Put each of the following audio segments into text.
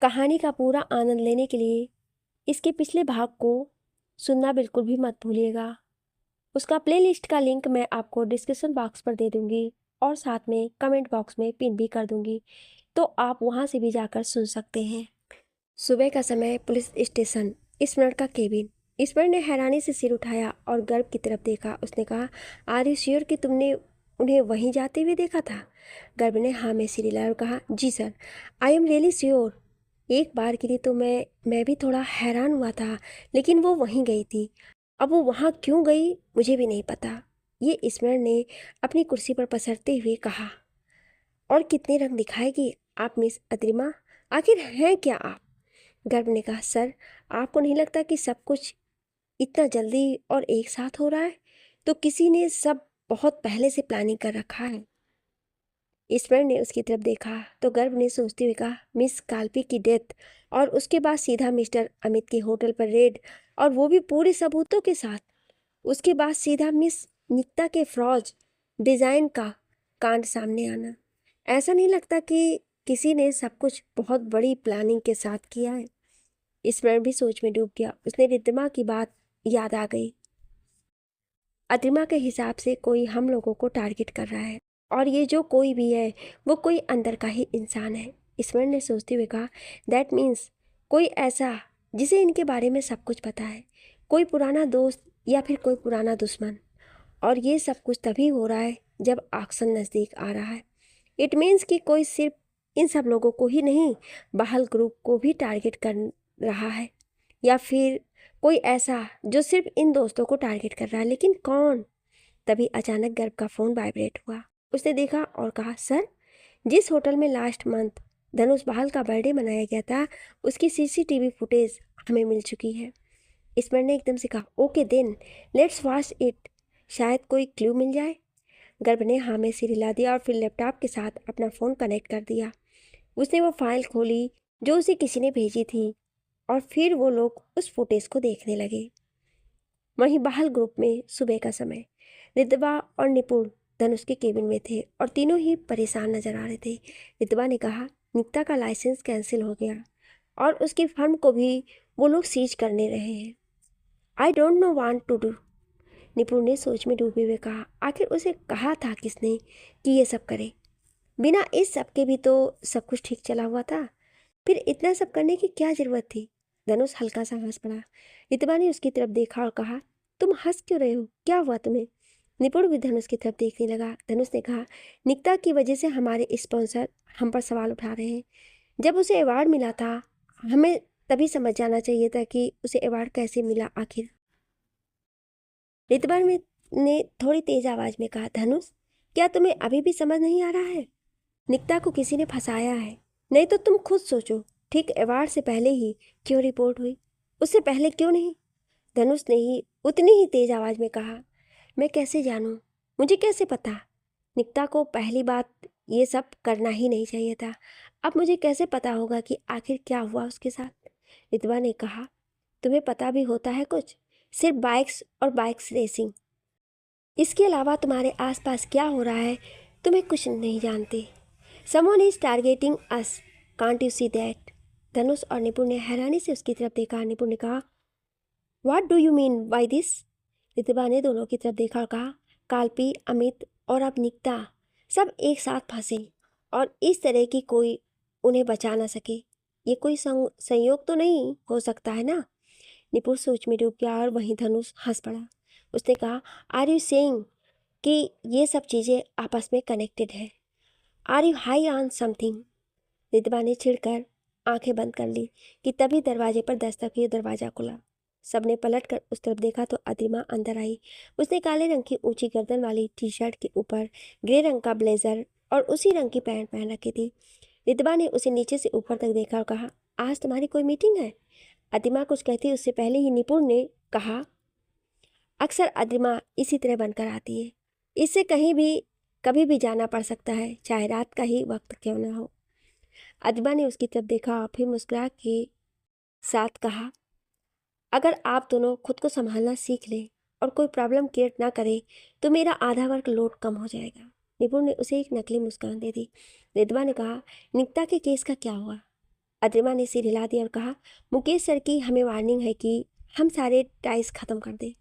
कहानी का पूरा आनंद लेने के लिए इसके पिछले भाग को सुनना बिल्कुल भी मत भूलिएगा। उसका प्लेलिस्ट का लिंक मैं आपको डिस्क्रिप्शन बॉक्स पर दे दूंगी और साथ में कमेंट बॉक्स में पिन भी कर दूंगी, तो आप वहां से भी जाकर सुन सकते हैं। सुबह का समय, पुलिस स्टेशन, स्मरण का केबिन। स्मरण ने हैरानी से सिर उठाया और गर्व की तरफ देखा। उसने कहा, आर यू श्योर कि तुमने उन्हें वहीं जाते हुए देखा था? गर्भ ने हाँ में सिर हिलाया और कहा, जी sir, I am really sure. एक बार के लिए तो मैं भी थोड़ा हैरान हुआ था, लेकिन वो वहीं गई थी। अब वो वहाँ क्यों गई मुझे भी नहीं पता, ये स्मरण ने अपनी कुर्सी पर पसरते हुए कहा। और कितने रंग दिखाएगी आप मिस अद्रिमा, आखिर हैं क्या आप? गर्भ ने कहा, सर, आपको नहीं लगता कि सब कुछ इतना जल्दी और एक साथ हो रहा है? तो किसी ने सब बहुत पहले से प्लानिंग कर रखा है। ईश्वर ने उसकी तरफ देखा तो गर्भ ने सोचते हुए कहा, मिस काल्पी की डेथ और उसके बाद सीधा मिस्टर अमित के होटल पर रेड, और वो भी पूरे सबूतों के साथ। उसके बाद सीधा मिस निकिता के फ्रॉज डिजाइन का कांड सामने आना। ऐसा नहीं लगता कि किसी ने सब कुछ बहुत बड़ी प्लानिंग के साथ किया है? ईश्वर भी सोच में डूब गया। उसने रिद्धिमा की बात याद आ गई। अतिमा के हिसाब से कोई हम लोगों को टारगेट कर रहा है, और ये जो कोई भी है वो कोई अंदर का ही इंसान है। स्मरण ने सोचते हुए कहा, दैट मीन्स कोई ऐसा जिसे इनके बारे में सब कुछ पता है, कोई पुराना दोस्त या फिर कोई पुराना दुश्मन। और ये सब कुछ तभी हो रहा है जब ऑक्शन नज़दीक आ रहा है। इट मीन्स कि कोई सिर्फ इन सब लोगों को ही नहीं, बहाल ग्रुप को भी टारगेट कर रहा है, या फिर कोई ऐसा जो सिर्फ इन दोस्तों को टारगेट कर रहा है। लेकिन कौन? तभी अचानक गर्भ का फ़ोन वाइब्रेट हुआ। उसने देखा और कहा, सर, जिस होटल में लास्ट मंथ धनुष बहाल का बर्थडे मनाया गया था, उसकी सीसीटीवी फुटेज हमें मिल चुकी है। स्मरण ने एकदम से कहा, okay then let's watch it, शायद कोई क्लू मिल जाए। गर्भ ने हाँ में सिर हिला दिया और फिर लैपटॉप के साथ अपना फ़ोन कनेक्ट कर दिया। उसने वो फाइल खोली जो उसे किसी ने भेजी थी, और फिर वो लोग उस फुटेज को देखने लगे। वहीं बहाल ग्रुप में सुबह का समय, रिद्वा और निपुण धनुष के केबिन में थे और तीनों ही परेशान नजर आ रहे थे। रिद्वा ने कहा, निकिता का लाइसेंस कैंसिल हो गया और उसकी फर्म को भी वो लोग सीज करने रहे हैं। I don't know want to do. Nipun ने सोच में डूबे हुए कहा, आखिर उसे कहा था किसने कि ये सब करे? बिना इस सब के भी तो सब कुछ ठीक चला हुआ था, फिर इतना सब करने की क्या जरूरत थी? धनुष हल्का सा हंस पड़ा। रितवा ने उसकी तरफ देखा और कहा, तुम हंस क्यों रहे हो, क्या हुआ तुम्हें? निपुण भी धनुष की तरफ देखने लगा। धनुष ने कहा, निकिता की वजह से हमारे स्पॉन्सर हम पर सवाल उठा रहे हैं। जब उसे अवार्ड मिला था, हमें तभी समझ जाना चाहिए था कि उसे अवार्ड कैसे मिला आखिर। रितवा ने थोड़ी तेज आवाज में कहा, धनुष, क्या तुम्हें अभी भी समझ नहीं आ रहा है? निकिता को किसी ने फंसाया है। नहीं तो तुम खुद सोचो, ठीक अवार्ड से पहले ही क्यों रिपोर्ट हुई, उससे पहले क्यों नहीं? धनुष ने ही उतनी ही तेज आवाज में कहा, मैं कैसे जानूं, मुझे कैसे पता? निकिता को पहली बात ये सब करना ही नहीं चाहिए था। अब मुझे कैसे पता होगा कि आखिर क्या हुआ उसके साथ? रितवा ने कहा, तुम्हें पता भी होता है कुछ? सिर्फ बाइक्स और बाइक्स रेसिंग, इसके अलावा तुम्हारे आसपास क्या हो रहा है तुम्हें कुछ नहीं जानते। Someone is targeting us. Can't you see that? धनुष और निपुण ने हैरानी से उसकी तरफ देखा। निपुण ने कहा, What do you mean by this? रितिबा ने दोनों की तरफ देखा और कहा, काल्पी, अमित और अब निकिता सब एक साथ फंसे, और इस तरह की कोई उन्हें बचा ना सके। ये कोई संयोग तो नहीं हो सकता है ना? निपुण सोच में डूब गया और वहीं धनुष हंस पड़ा। उसने कहा, आर यू सेइंग कि ये सब चीज़ें आपस में कनेक्टेड है? Are you high on something? Ritba ने छिड़कर आंखें बंद कर ली कि तभी दरवाजे पर दस्तक हुई। दरवाजा खुला। सबने पलटकर उस तरफ देखा तो अदिमा अंदर आई। उसने काले रंग की ऊंची गर्दन वाली टी शर्ट के ऊपर ग्रे रंग का ब्लेजर और उसी रंग की पैंट पहन रखी थी। रितबा ने उसे नीचे से ऊपर तक देखा और कहा, आज तुम्हारी कोई मीटिंग है? अदिमा कुछ कहती उससे पहले ही निपुण ने कहा, अक्सर अदिमा इसी तरह बनकर आती है, इससे कहीं भी कभी भी जाना पड़ सकता है, चाहे रात का ही वक्त क्यों ना हो। अदिबा ने उसकी तरफ देखा और फिर मुस्कुरा के साथ कहा, अगर आप दोनों खुद को संभालना सीख लें और कोई प्रॉब्लम क्रिएट ना करे तो मेरा आधा वर्क लोड कम हो जाएगा। निपुण ने उसे एक नकली मुस्कान दे दी। रितवा ने कहा, निकिता के केस का क्या हुआ? अद्रिमा ने सिर हिला दिया और कहा, मुकेश सर की हमें वार्निंग है कि हम सारे टाइज ख़त्म कर दें।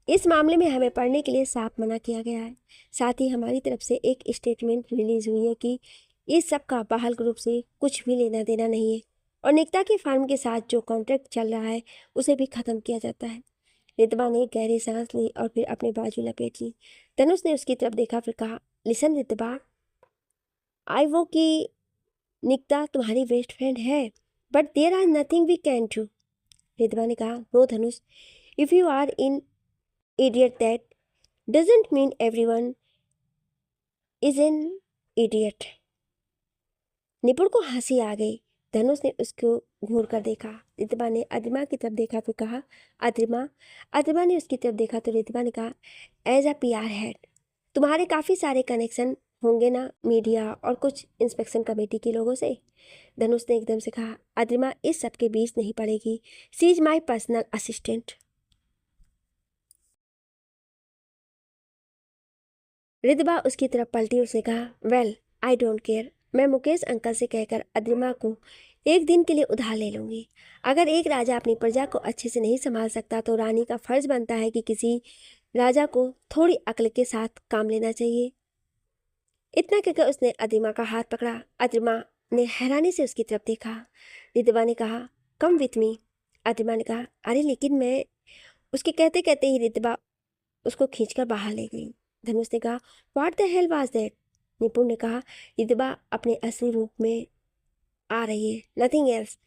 इस मामले में हमें पढ़ने के लिए साफ मना किया गया है। साथ ही हमारी तरफ से एक स्टेटमेंट रिलीज हुई है कि इस सब का बहाल ग्रुप से कुछ भी लेना देना नहीं है और निकिता के फार्म के साथ जो कॉन्ट्रैक्ट चल रहा है उसे भी ख़त्म किया जाता है। रितबा ने गहरी सांस ली और फिर अपने बाजू लपेट ली। धनुष ने उसकी तरफ देखा, फिर कहा, लिसन रितबा, आई वो कि निकिता तुम्हारी बेस्ट फ्रेंड है, but there are nothing we can do. Ritba ने कहा, no Dhanush, if you are in idiot, that doesn't mean everyone is an idiot। निपुण को हंसी आ गई। धनुष ने उसको घूर कर देखा। रितबा ने अद्रिमा की तरफ देखा, फिर कहा, अद्रिमा। अद्रिमा ने उसकी तरफ देखा तो रितबा ने कहा, एज अ PR हेड तुम्हारे काफ़ी सारे कनेक्शन होंगे ना मीडिया और कुछ इंस्पेक्शन कमेटी के लोगों से। धनुष ने एकदम से कहा, अद्रिमा इस सब के बीच नहीं पड़ेगी, she is my personal assistant. Ritba उसकी तरफ पलटी, उसने कहा, वेल आई डोंट केयर, मैं मुकेश अंकल से कहकर अद्रिमा को एक दिन के लिए उधार ले लूँगी। अगर एक राजा अपनी प्रजा को अच्छे से नहीं संभाल सकता तो रानी का फर्ज बनता है कि किसी राजा को थोड़ी अक्ल के साथ काम लेना चाहिए। इतना कहकर उसने अद्रिमा का हाथ पकड़ा। अद्रिमा ने हैरानी से उसकी तरफ देखा। रितबा ने कहा, कम विथ मी। अद्रिमा ने कहा, अरे लेकिन मैं। उसके कहते कहते ही रितबा उसको खींचकर बाहर ले गई। धनुष ने कहा, what the hell was that. निपुण ने कहा, रितबा अपने असली रूप में आ रही है, नथिंग एल्स।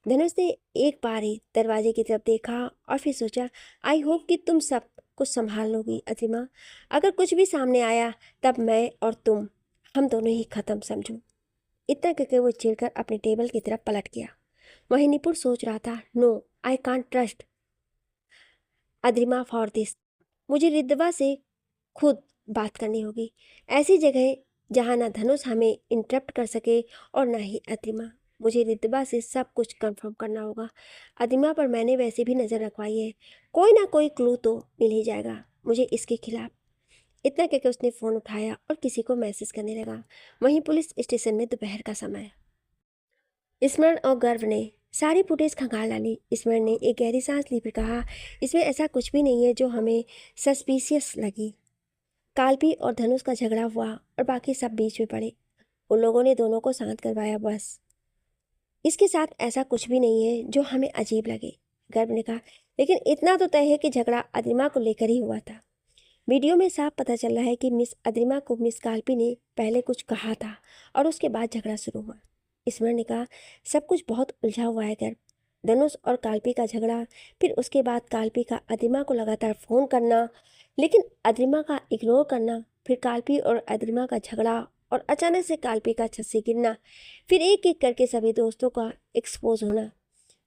धनुष ने एक बार ही दरवाजे की तरफ देखा और फिर सोचा, आई होप कि तुम सब कुछ संभाल लोगी अद्रिमा। अगर कुछ भी सामने आया तब मैं और तुम, हम दोनों ही खत्म समझो। इतना कहकर वो चिढ़कर अपने टेबल की तरफ पलट गया। वहीं निपुण सोच रहा था, no I can't trust Adrima for this. मुझे रितबा से खुद बात करनी होगी, ऐसी जगह जहाँ ना धनुष हमें इंटरप्ट कर सके और ना ही अद्रिमा। मुझे रितबा से सब कुछ कंफर्म करना होगा। अद्रिमा पर मैंने वैसे भी नज़र रखवाई है, कोई ना कोई क्लू तो मिल ही जाएगा मुझे इसके खिलाफ। इतना कहकर उसने फ़ोन उठाया और किसी को मैसेज करने लगा। वहीं पुलिस स्टेशन में दोपहर का समय। स्मरण और गर्व ने सारी फुटेज खंगाल डाली। स्मरण ने एक गहरी सांस ली, फिर कहा, इसमें ऐसा कुछ भी नहीं है जो हमें सस्पिशियस लगी। काल्पी और धनुष का झगड़ा हुआ और बाकी सब बीच में पड़े। उन लोगों ने दोनों को शांत करवाया, बस। इसके साथ ऐसा कुछ भी नहीं है जो हमें अजीब लगे। गर्भ ने कहा, लेकिन इतना तो तय है कि झगड़ा अद्रिमा को लेकर ही हुआ था। वीडियो में साफ पता चल रहा है कि मिस अद्रिमा को मिस काल्पी ने पहले कुछ कहा था और उसके बाद झगड़ा शुरू हुआ। स्मरण ने कहा, सब कुछ बहुत उलझा हुआ है गर्भ। धनुष और काल्पी का झगड़ा, फिर उसके बाद काल्पी का अद्रिमा को लगातार फ़ोन करना लेकिन अद्रिमा का इग्नोर करना, फिर काल्पी और अद्रिमा का झगड़ा और अचानक से काल्पी का छत से गिरना, फिर एक एक करके सभी दोस्तों का एक्सपोज होना।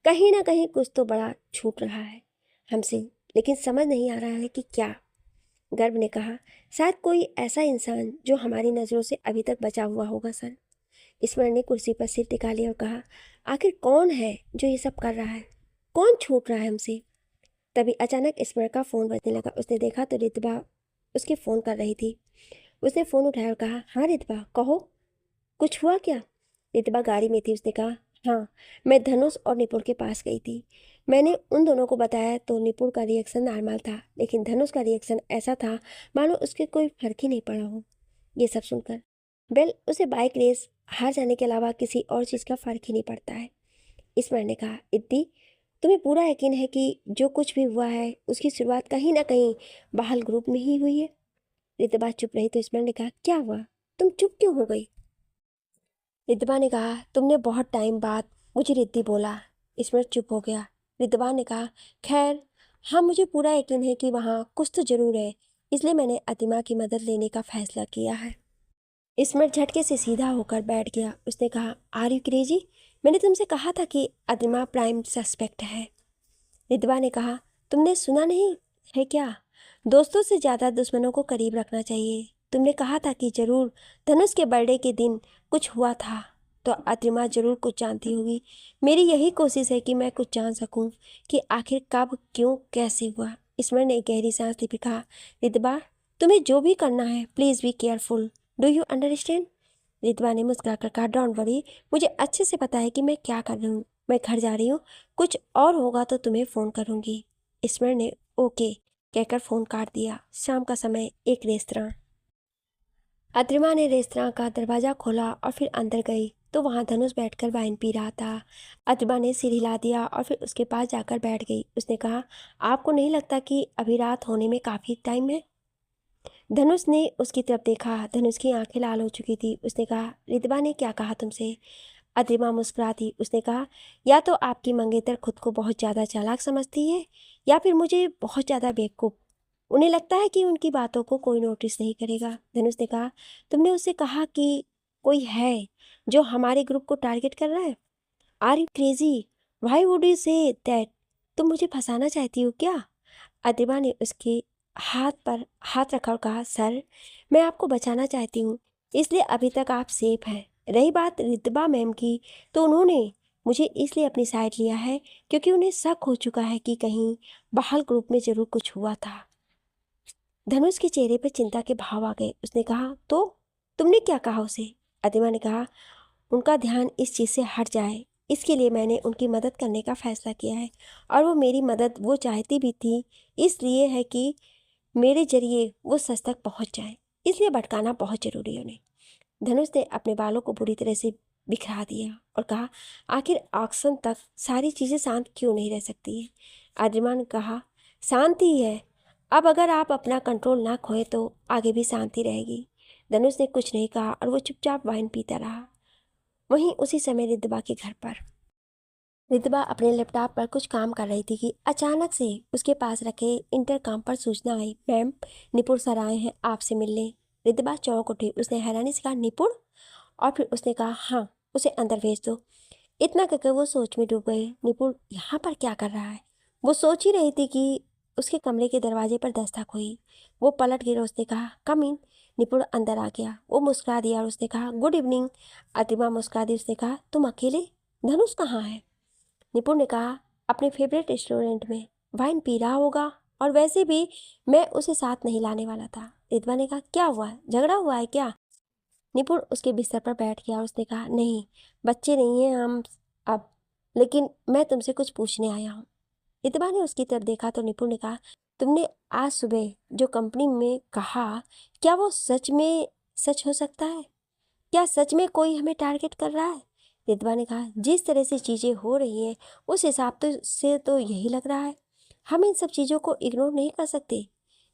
कहीं ना कहीं कुछ तो बड़ा छूट रहा है हमसे, लेकिन समझ नहीं आ रहा है कि क्या। गर्भ ने कहा, शायद कोई ऐसा इंसान जो हमारी नज़रों से अभी तक बचा हुआ होगा सर। स्मरण ने कुर्सी पर सिर टिका लिया और कहा, आखिर कौन है जो ये सब कर रहा है, कौन छूट रहा है हमसे। तभी अचानक स्मरण का फ़ोन बजने लगा। उसने देखा तो रितबा उसके फ़ोन कर रही थी। उसने फ़ोन उठाया और कहा, हाँ रितबा कहो, कुछ हुआ क्या। रितबा गाड़ी में थी। उसने कहा, हाँ मैं धनुष और निपुण के पास गई थी। मैंने उन दोनों को बताया तो निपुण का रिएक्शन नॉर्मल था, लेकिन धनुष का रिएक्शन ऐसा था मानो उसके कोई फर्क ही नहीं पड़ा हो। ये सब सुनकर उसे बाइक रेस हार जाने के अलावा किसी और चीज़ का फ़र्क ही नहीं पड़ता है। स्मरण ने कहा, इद्दी तुम्हें पूरा यकीन है कि जो कुछ भी हुआ है उसकी शुरुआत कहीं ना कहीं बहाल ग्रुप में ही हुई है। रितबा चुप रही तो स्मरण ने कहा, क्या हुआ, तुम चुप क्यों हो गई। रितबा ने कहा, तुमने बहुत टाइम बाद मुझे रिद्दी बोला। स्मरण चुप हो गया। रितबा ने कहा, खैर हाँ मुझे पूरा यकीन है कि वहाँ कुछ तो जरूर है, इसलिए मैंने अतिमा की मदद लेने का फैसला किया है। स्मरण झटके से सीधा होकर बैठ गया। उसने कहा, आर यू क्रेजी, मैंने तुमसे कहा था कि अतिमा प्राइम सस्पेक्ट है। रितबा ने कहा, तुमने सुना नहीं है क्या, दोस्तों से ज़्यादा दुश्मनों को करीब रखना चाहिए। तुमने कहा था कि जरूर धनुष के बर्थडे के दिन कुछ हुआ था, तो अतिमा जरूर कुछ जानती होगी। मेरी यही कोशिश है कि मैं कुछ जान सकूं कि आखिर कब क्यों कैसे हुआ। स्मरण ने गहरी सांस ली, कहा, रितबा तुम्हें जो भी करना है please be careful, do you understand. Ritva ने मुस्कुराकर कहा, डोंट वरी, मुझे अच्छे से पता है कि मैं क्या कर रही हूँ। मैं घर जा रही हूँ, कुछ और होगा तो तुम्हें फ़ोन करूँगी। स्मरण ने ओके कहकर फ़ोन काट दिया। शाम का समय, एक रेस्तरां। अद्रिमा ने रेस्तरां का दरवाज़ा खोला और फिर अंदर गई तो वहाँ धनुष बैठकर वाइन पी रहा था। अद्रिमा ने सिर हिला दिया और फिर उसके पास जाकर बैठ गई। उसने कहा, आपको नहीं लगता कि अभी रात होने में काफ़ी टाइम है? धनुष ने उसकी तरफ देखा। धनुष की आंखें लाल हो चुकी थी। उसने कहा, रितवा ने क्या कहा तुमसे? अद्रिमा मुस्कुरा दी। उसने कहा, या तो आपकी मंगेतर खुद को बहुत ज़्यादा चालाक समझती है या फिर मुझे बहुत ज़्यादा बेवकूफ़। उन्हें लगता है कि उनकी बातों को कोई नोटिस नहीं करेगा। धनुष ने कहा, तुमने उससे कहा कि कोई है जो हमारे ग्रुप को टारगेट कर रहा है? Are you crazy? Why would you say that? तुम मुझे फंसाना चाहती हो क्या? अदिबा ने उसके हाथ पर हाथ रखा और कहा, सर, मैं आपको बचाना चाहती हूँ, इसलिए अभी तक आप सेफ हैं। रही बात रितबा मैम की, तो उन्होंने मुझे इसलिए अपनी साइड लिया है क्योंकि उन्हें शक हो चुका है कि कहीं बहाल ग्रुप में ज़रूर कुछ हुआ था। धनुष के चेहरे पर चिंता के भाव आ गए। उसने कहा, तो तुमने क्या कहा उसे? अदिबा ने कहा, उनका ध्यान इस चीज़ से हट जाए, इसके लिए मैंने उनकी मदद करने का फैसला किया है। और वो मेरी मदद वो चाहती भी थी, इसलिए है कि मेरे जरिए वो सच तक पहुंच जाए, इसलिए भटकाना बहुत ज़रूरी है उन्हें। धनुष ने अपने बालों को बुरी तरह से बिखरा दिया और कहा, आखिर ऑक्शन तक सारी चीज़ें शांत क्यों नहीं रह सकती हैं? आद्रिमा ने कहा, शांति है। अब अगर आप अपना कंट्रोल ना खोए तो आगे भी शांति रहेगी। धनुष ने कुछ नहीं कहा और वो चुपचाप वाइन पीता रहा। वहीं उसी समय रिद्धिमा के घर पर रिद्धिमा अपने लैपटॉप पर कुछ काम कर रही थी कि अचानक से उसके पास रखे इंटरकॉम पर सूचना आई, मैम, निपुण सर आए हैं आपसे मिलने। रिद्धिमा चौंक उठी। उसने हैरानी से कहा, निपुण? और फिर उसने कहा, हाँ, उसे अंदर भेज दो। इतना कहकर वो सोच में डूब गई। निपुण यहाँ पर क्या कर रहा है? वो सोच ही रही थी कि उसके कमरे के दरवाजे पर दस्तक हुई। वो पलट गिरा। उसने कहा, कम इन। निपुण अंदर आ गया। वो मुस्कुरा दिया और उसने कहा, गुड इवनिंग। अतिमा मुस्कुरा दी। उसने कहा, तुम अकेले? धनुष कहाँ है? निपुण ने कहा, अपने फेवरेट रेस्टोरेंट में वाइन पी रहा होगा, और वैसे भी मैं उसे साथ नहीं लाने वाला था। रिद्वा ने कहा, क्या हुआ, झगड़ा हुआ है क्या? निपुण उसके बिस्तर पर बैठ गया और उसने कहा, नहीं, बच्चे नहीं हैं हम अब, लेकिन मैं तुमसे कुछ पूछने आया हूँ। रिद्वा ने उसकी तरफ देखा तो निपुण ने कहा, तुमने आज सुबह जो कंपनी में कहा, क्या वो सच में सच हो सकता है? क्या सच में कोई हमें टारगेट कर रहा है? रिद्वा ने कहा, जिस तरह से चीज़ें हो रही हैं उस हिसाब से तो यही लग रहा है। हम इन सब चीज़ों को इग्नोर नहीं कर सकते।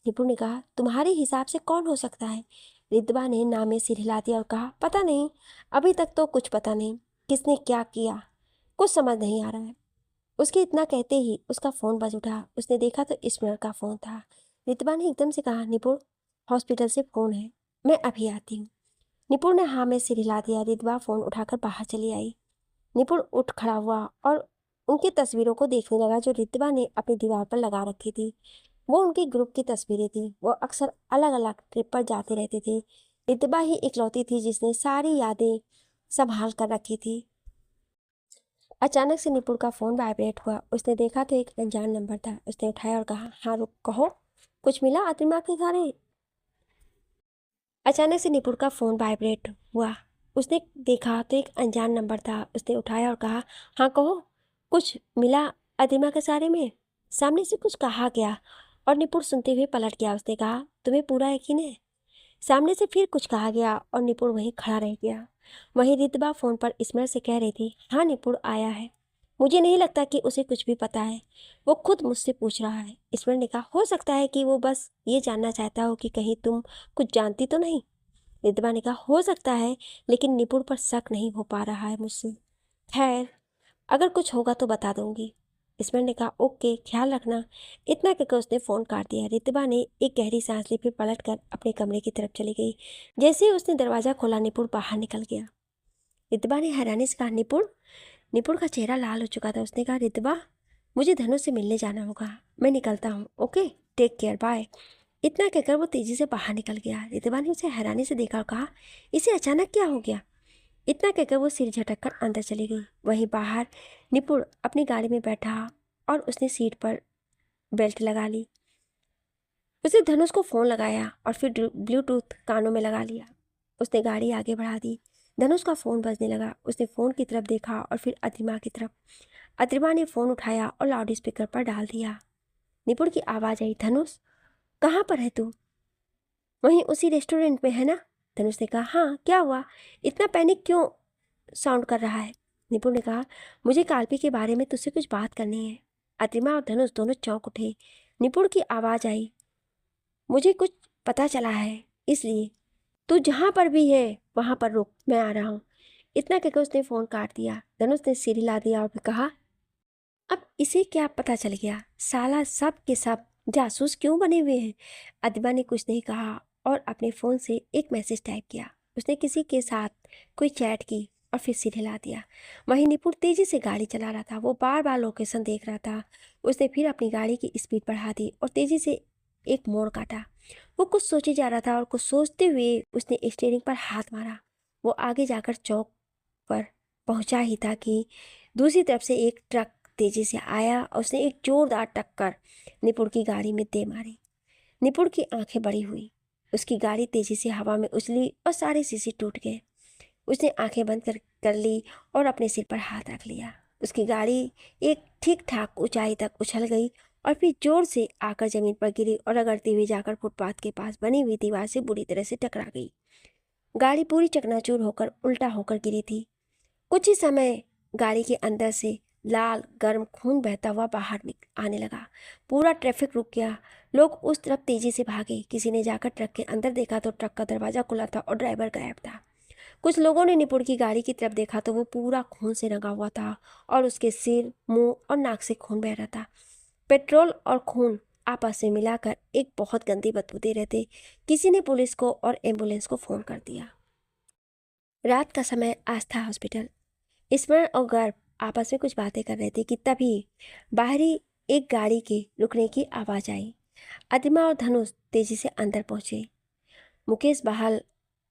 निपुण ने कहा, तुम्हारे हिसाब से कौन हो सकता है? रिद्वा ने नामे सिर हिला दिया और कहा, पता नहीं, अभी तक तो कुछ पता नहीं किसने क्या किया, कुछ समझ नहीं आ रहा है। उसके इतना कहते ही उसका फ़ोन बज उठा। उसने देखा तो स्मरण का फ़ोन था। रिद्वा ने एकदम से कहा, निपुण, हॉस्पिटल से फ़ोन है, मैं अभी आती हूँ। निपुण ने हाँ में सिर हिला दिया। रिद्वा फ़ोन उठाकर बाहर चली आई। निपुण उठ खड़ा हुआ और उनकी तस्वीरों को देखने लगा जो रिद्वा ने अपनी दीवार पर लगा रखी थी। वो उनके ग्रुप की तस्वीरें थी। वो अक्सर अलग अलग ट्रिप पर जाते रहते थे। रिद्वा ही इकलौती थी जिसने सारी यादें संभाल कर रखी थी। अचानक से निपुण का फ़ोन वाइब्रेट हुआ। उसने देखा तो एक अनजान नंबर था। उसने उठाया और कहा, हाँ रुक, कहो, कुछ मिला आतिमा के घरे? अचानक से निपुण का फ़ोन वाइब्रेट हुआ। उसने देखा तो एक अनजान नंबर था। उसने उठाया और कहा, हाँ कहो, कुछ मिला आतिमा के सारे में? सामने से कुछ कहा गया और निपुण सुनते हुए पलट गया। उसने कहा, तुम्हें पूरा यकीन है? सामने से फिर कुछ कहा गया और निपुण वहीं खड़ा रह गया। वहीं रितबा फ़ोन पर स्मरण से कह रही थी, हाँ निपुण आया है। मुझे नहीं लगता कि उसे कुछ भी पता है, वो खुद मुझसे पूछ रहा है। स्मरण ने कहा, हो सकता है कि वो बस ये जानना चाहता हो कि कहीं तुम कुछ जानती तो नहीं। रितबा ने कहा, हो सकता है, लेकिन निपुण पर शक नहीं हो पा रहा है मुझसे। खैर, अगर कुछ होगा तो बता दूंगी। स्मरण ने कहा, ओके, ख्याल रखना। इतना कहकर उसने फ़ोन काट दिया। रितबा ने एक गहरी सांस ली, फिर पलट कर अपने कमरे की तरफ चली गई। जैसे ही उसने दरवाज़ा खोला, निपुण बाहर निकल गया। रितबा ने हैरानी से कहा, निपुण? निपुण का चेहरा लाल हो चुका था। उसने कहा, रितबा, मुझे धनुष से मिलने जाना होगा, मैं निकलता हूँ, ओके, टेक केयर, बाय। इतना कहकर वो तेज़ी से बाहर निकल गया। रितबा ने उसे हैरानी से देखा और कहा, इसे अचानक क्या हो गया? इतना कहकर वो सिर झटक कर अंदर चली गई। वहीं बाहर निपुण अपनी गाड़ी में बैठा और उसने सीट पर बेल्ट लगा ली। उसने धनुष को फ़ोन लगाया और फिर ब्लूटूथ कानों में लगा लिया। उसने गाड़ी आगे बढ़ा दी। धनुष का फ़ोन बजने लगा। उसने फ़ोन की तरफ देखा और फिर अतिमा की तरफ। अतिमा ने फ़ोन उठाया और लाउड स्पीकर पर डाल दिया। निपुण की आवाज़ आई, धनुष कहाँ पर है तू? वहीं उसी रेस्टोरेंट में है ना? धनुष ने कहा, हाँ क्या हुआ, इतना पैनिक क्यों साउंड कर रहा है? निपुण ने कहा, मुझे काल्पी के बारे में तुझसे कुछ बात करनी है। अतिमा और धनुष दोनों चौंक उठे। निपुण की आवाज़ आई, मुझे कुछ पता चला है, इसलिए तू जहाँ पर भी है वहाँ पर रुक, मैं आ रहा हूँ। इतना कहकर उसने फ़ोन काट दिया। धनुष ने सिर हिला दिया और फिर कहा, अब इसे क्या पता चल गया? साला सब के सब जासूस क्यों बने हुए हैं? अदिबा ने कुछ नहीं कहा और अपने फ़ोन से एक मैसेज टाइप किया। उसने किसी के साथ कोई चैट की और फिर सिर हिला दिया। वहीं निपुण तेज़ी से गाड़ी चला रहा था। वो बार बार लोकेशन देख रहा था। उसने फिर अपनी गाड़ी की स्पीड बढ़ा दी और तेज़ी से एक मोड़ काटा। वो कुछ सोचे जा रहा था और कुछ सोचते हुए उसने स्टीयरिंग पर हाथ मारा। वो आगे जाकर चौक पर पहुंचा ही था कि दूसरी तरफ से एक ट्रक तेजी से आया और उसने एक जोरदार टक्कर निपुण की गाड़ी में दे मारी। निपुण की आंखें बड़ी हुई। उसकी गाड़ी तेजी से हवा में उछली और सारे शीशे टूट गए। उसने आंखें बंद कर ली और अपने सिर पर हाथ रख लिया। उसकी गाड़ी एक ठीक ठाक ऊंचाई तक उछल गई और फिर जोर से आकर जमीन पर गिरी और रगड़ती हुई जाकर फुटपाथ के पास बनी हुई दीवार से बुरी तरह से टकरा गई। गाड़ी पूरी चकनाचूर होकर उल्टा होकर गिरी थी। कुछ ही समय गाड़ी के अंदर से लाल गर्म खून बहता हुआ बाहर आने लगा। पूरा ट्रैफिक रुक गया। लोग उस तरफ तेजी से भागे। किसी ने जाकर ट्रक के अंदर देखा तो ट्रक का दरवाज़ा खुला था और ड्राइवर गायब था। कुछ लोगों ने निपुण की गाड़ी की तरफ देखा तो वो पूरा खून से रंगा हुआ था और उसके सिर, मुंह और नाक से खून बह रहा था। पेट्रोल और खून आपस में मिलाकर एक बहुत गंदी बदबू दे रहे थे। किसी ने पुलिस को और एम्बुलेंस को फ़ोन कर दिया। रात का समय आस्था हॉस्पिटल। स्मरण और गर्भ आपस में कुछ बातें कर रहे थे कि तभी बाहरी एक गाड़ी के रुकने की आवाज़ आई। अतिमा और धनुष तेजी से अंदर पहुंचे। मुकेश, बहाल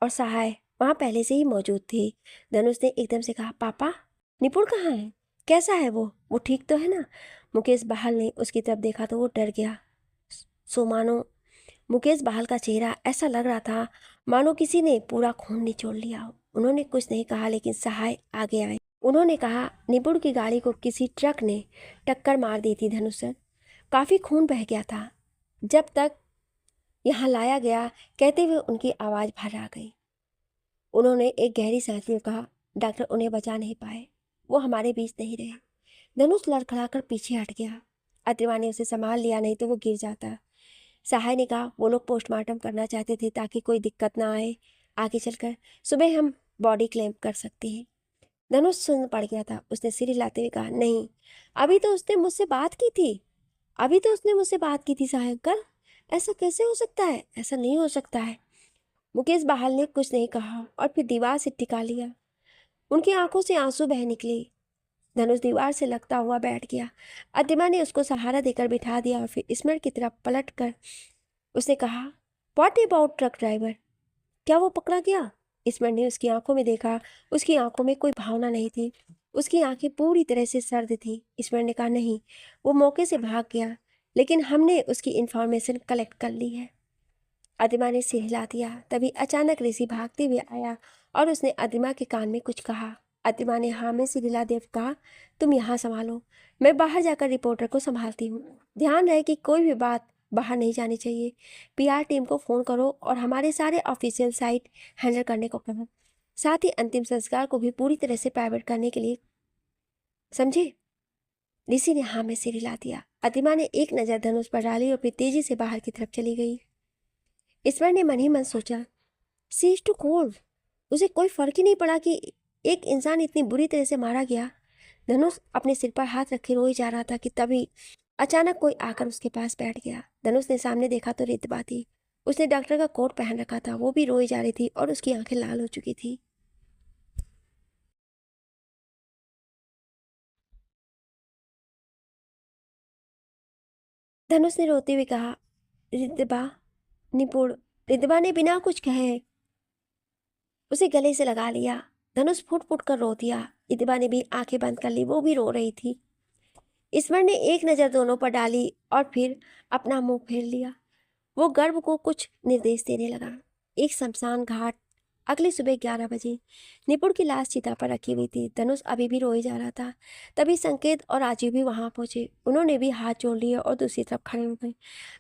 और सहाय वहाँ पहले से ही मौजूद थे। धनुष ने एकदम से कहा, पापा निपुण कहाँ है? कैसा है वो ठीक तो है ना? मुकेश बहाल ने उसकी तरफ देखा तो वो डर गया। सो मानो मुकेश बहाल का चेहरा ऐसा लग रहा था मानो किसी ने पूरा खून निचोड़ लिया हो। उन्होंने कुछ नहीं कहा लेकिन सहाय आगे आए। उन्होंने कहा, निपुण की गाड़ी को किसी ट्रक ने टक्कर मार दी थी धनुष सर। काफ़ी खून बह गया था जब तक यहाँ लाया गया। कहते हुए उनकी आवाज़ भर आ गई। उन्होंने एक गहरी सांस लिए कहा, डॉक्टर उन्हें बचा नहीं पाए, वो हमारे बीच नहीं रहे। धनुष लड़खड़ाकर पीछे हट गया। अतिमा ने उसे संभाल लिया, नहीं तो वो गिर जाता। सहाय ने कहा, वो लोग पोस्टमार्टम करना चाहते थे ताकि कोई दिक्कत ना आए। आगे चलकर सुबह हम बॉडी क्लेम कर सकते हैं। धनुष सुन पड़ गया था। उसने सिर हिलाते हुए कहा, नहीं, अभी तो उसने मुझसे बात की थी। सहाय अंकल, ऐसा कैसे हो सकता है? ऐसा नहीं हो सकता है। मुकेश बहाल ने कुछ नहीं कहा और फिर दीवार से टिका लिया। उनकी आंखों से आंसू बह निकले। धनुष दीवार से लगता हुआ बैठ गया। अतिमा ने उसको सहारा देकर बिठा दिया और फिर स्मरण की तरफ पलट कर उसने कहा, व्हाट अबाउट ट्रक ड्राइवर, क्या वो पकड़ा गया? स्मरण ने उसकी आंखों में देखा। उसकी आंखों में कोई भावना नहीं थी। उसकी आंखें पूरी तरह से सर्द थी। स्मरण ने कहा, नहीं, वो मौके से भाग गया, लेकिन हमने उसकी इन्फॉर्मेशन कलेक्ट कर ली है। अदिमा ने सिर हिला दिया। तभी अचानक ऋषि भागते हुए आया और उसने अदिमा के कान में कुछ कहा। अदिमा ने हाँ में सिर हिला देव कहा, तुम यहाँ संभालो, मैं बाहर जाकर रिपोर्टर को संभालती हूँ। ध्यान रहे कि कोई भी बात बाहर नहीं जानी चाहिए। पीआर टीम को फ़ोन करो और हमारे सारे ऑफिशियल साइट हैंडल करने को कहो। साथ ही अंतिम संस्कार को भी पूरी तरह से प्राइवेट करने के लिए, समझे? ऋषि ने हाँ में सिर हिला दिया। अदिमा ने एक नज़र धनुष पर डाली और फिर तेजी से बाहर की तरफ चली गई। ईश्वर ने मन ही मन सोचा, सी इज टू कोल्ड। उसे कोई फर्क ही नहीं पड़ा कि एक इंसान इतनी बुरी तरह से मारा गया। धनुष अपने सिर पर हाथ रखे रोए जा रहा था कि तभी अचानक कोई आकर उसके पास बैठ गया। धनुष ने सामने देखा तो रितबा थी। उसने डॉक्टर का कोट पहन रखा था। वो भी रोई जा रही थी और उसकी आंखें लाल हो चुकी थी। धनुष ने रोते हुए कहा, रितबा, निपुण। रितबा ने बिना कुछ कहे उसे गले से लगा लिया। धनुष फुट फुट कर रो दिया। रितबा ने भी आंखें बंद कर ली। वो भी रो रही थी। ईश्वर ने एक नज़र दोनों पर डाली और फिर अपना मुंह फेर लिया। वो गर्भ को कुछ निर्देश देने लगा। एक शमशान घाट अगली सुबह 11 बजे निपुण की लाश चिता पर रखी हुई थी। धनुष अभी भी रोए जा रहा था। तभी संकेत और राजीव भी वहां पहुंचे। उन्होंने भी हाथ जोड़ लिए और दूसरी तरफ खड़े हो गए।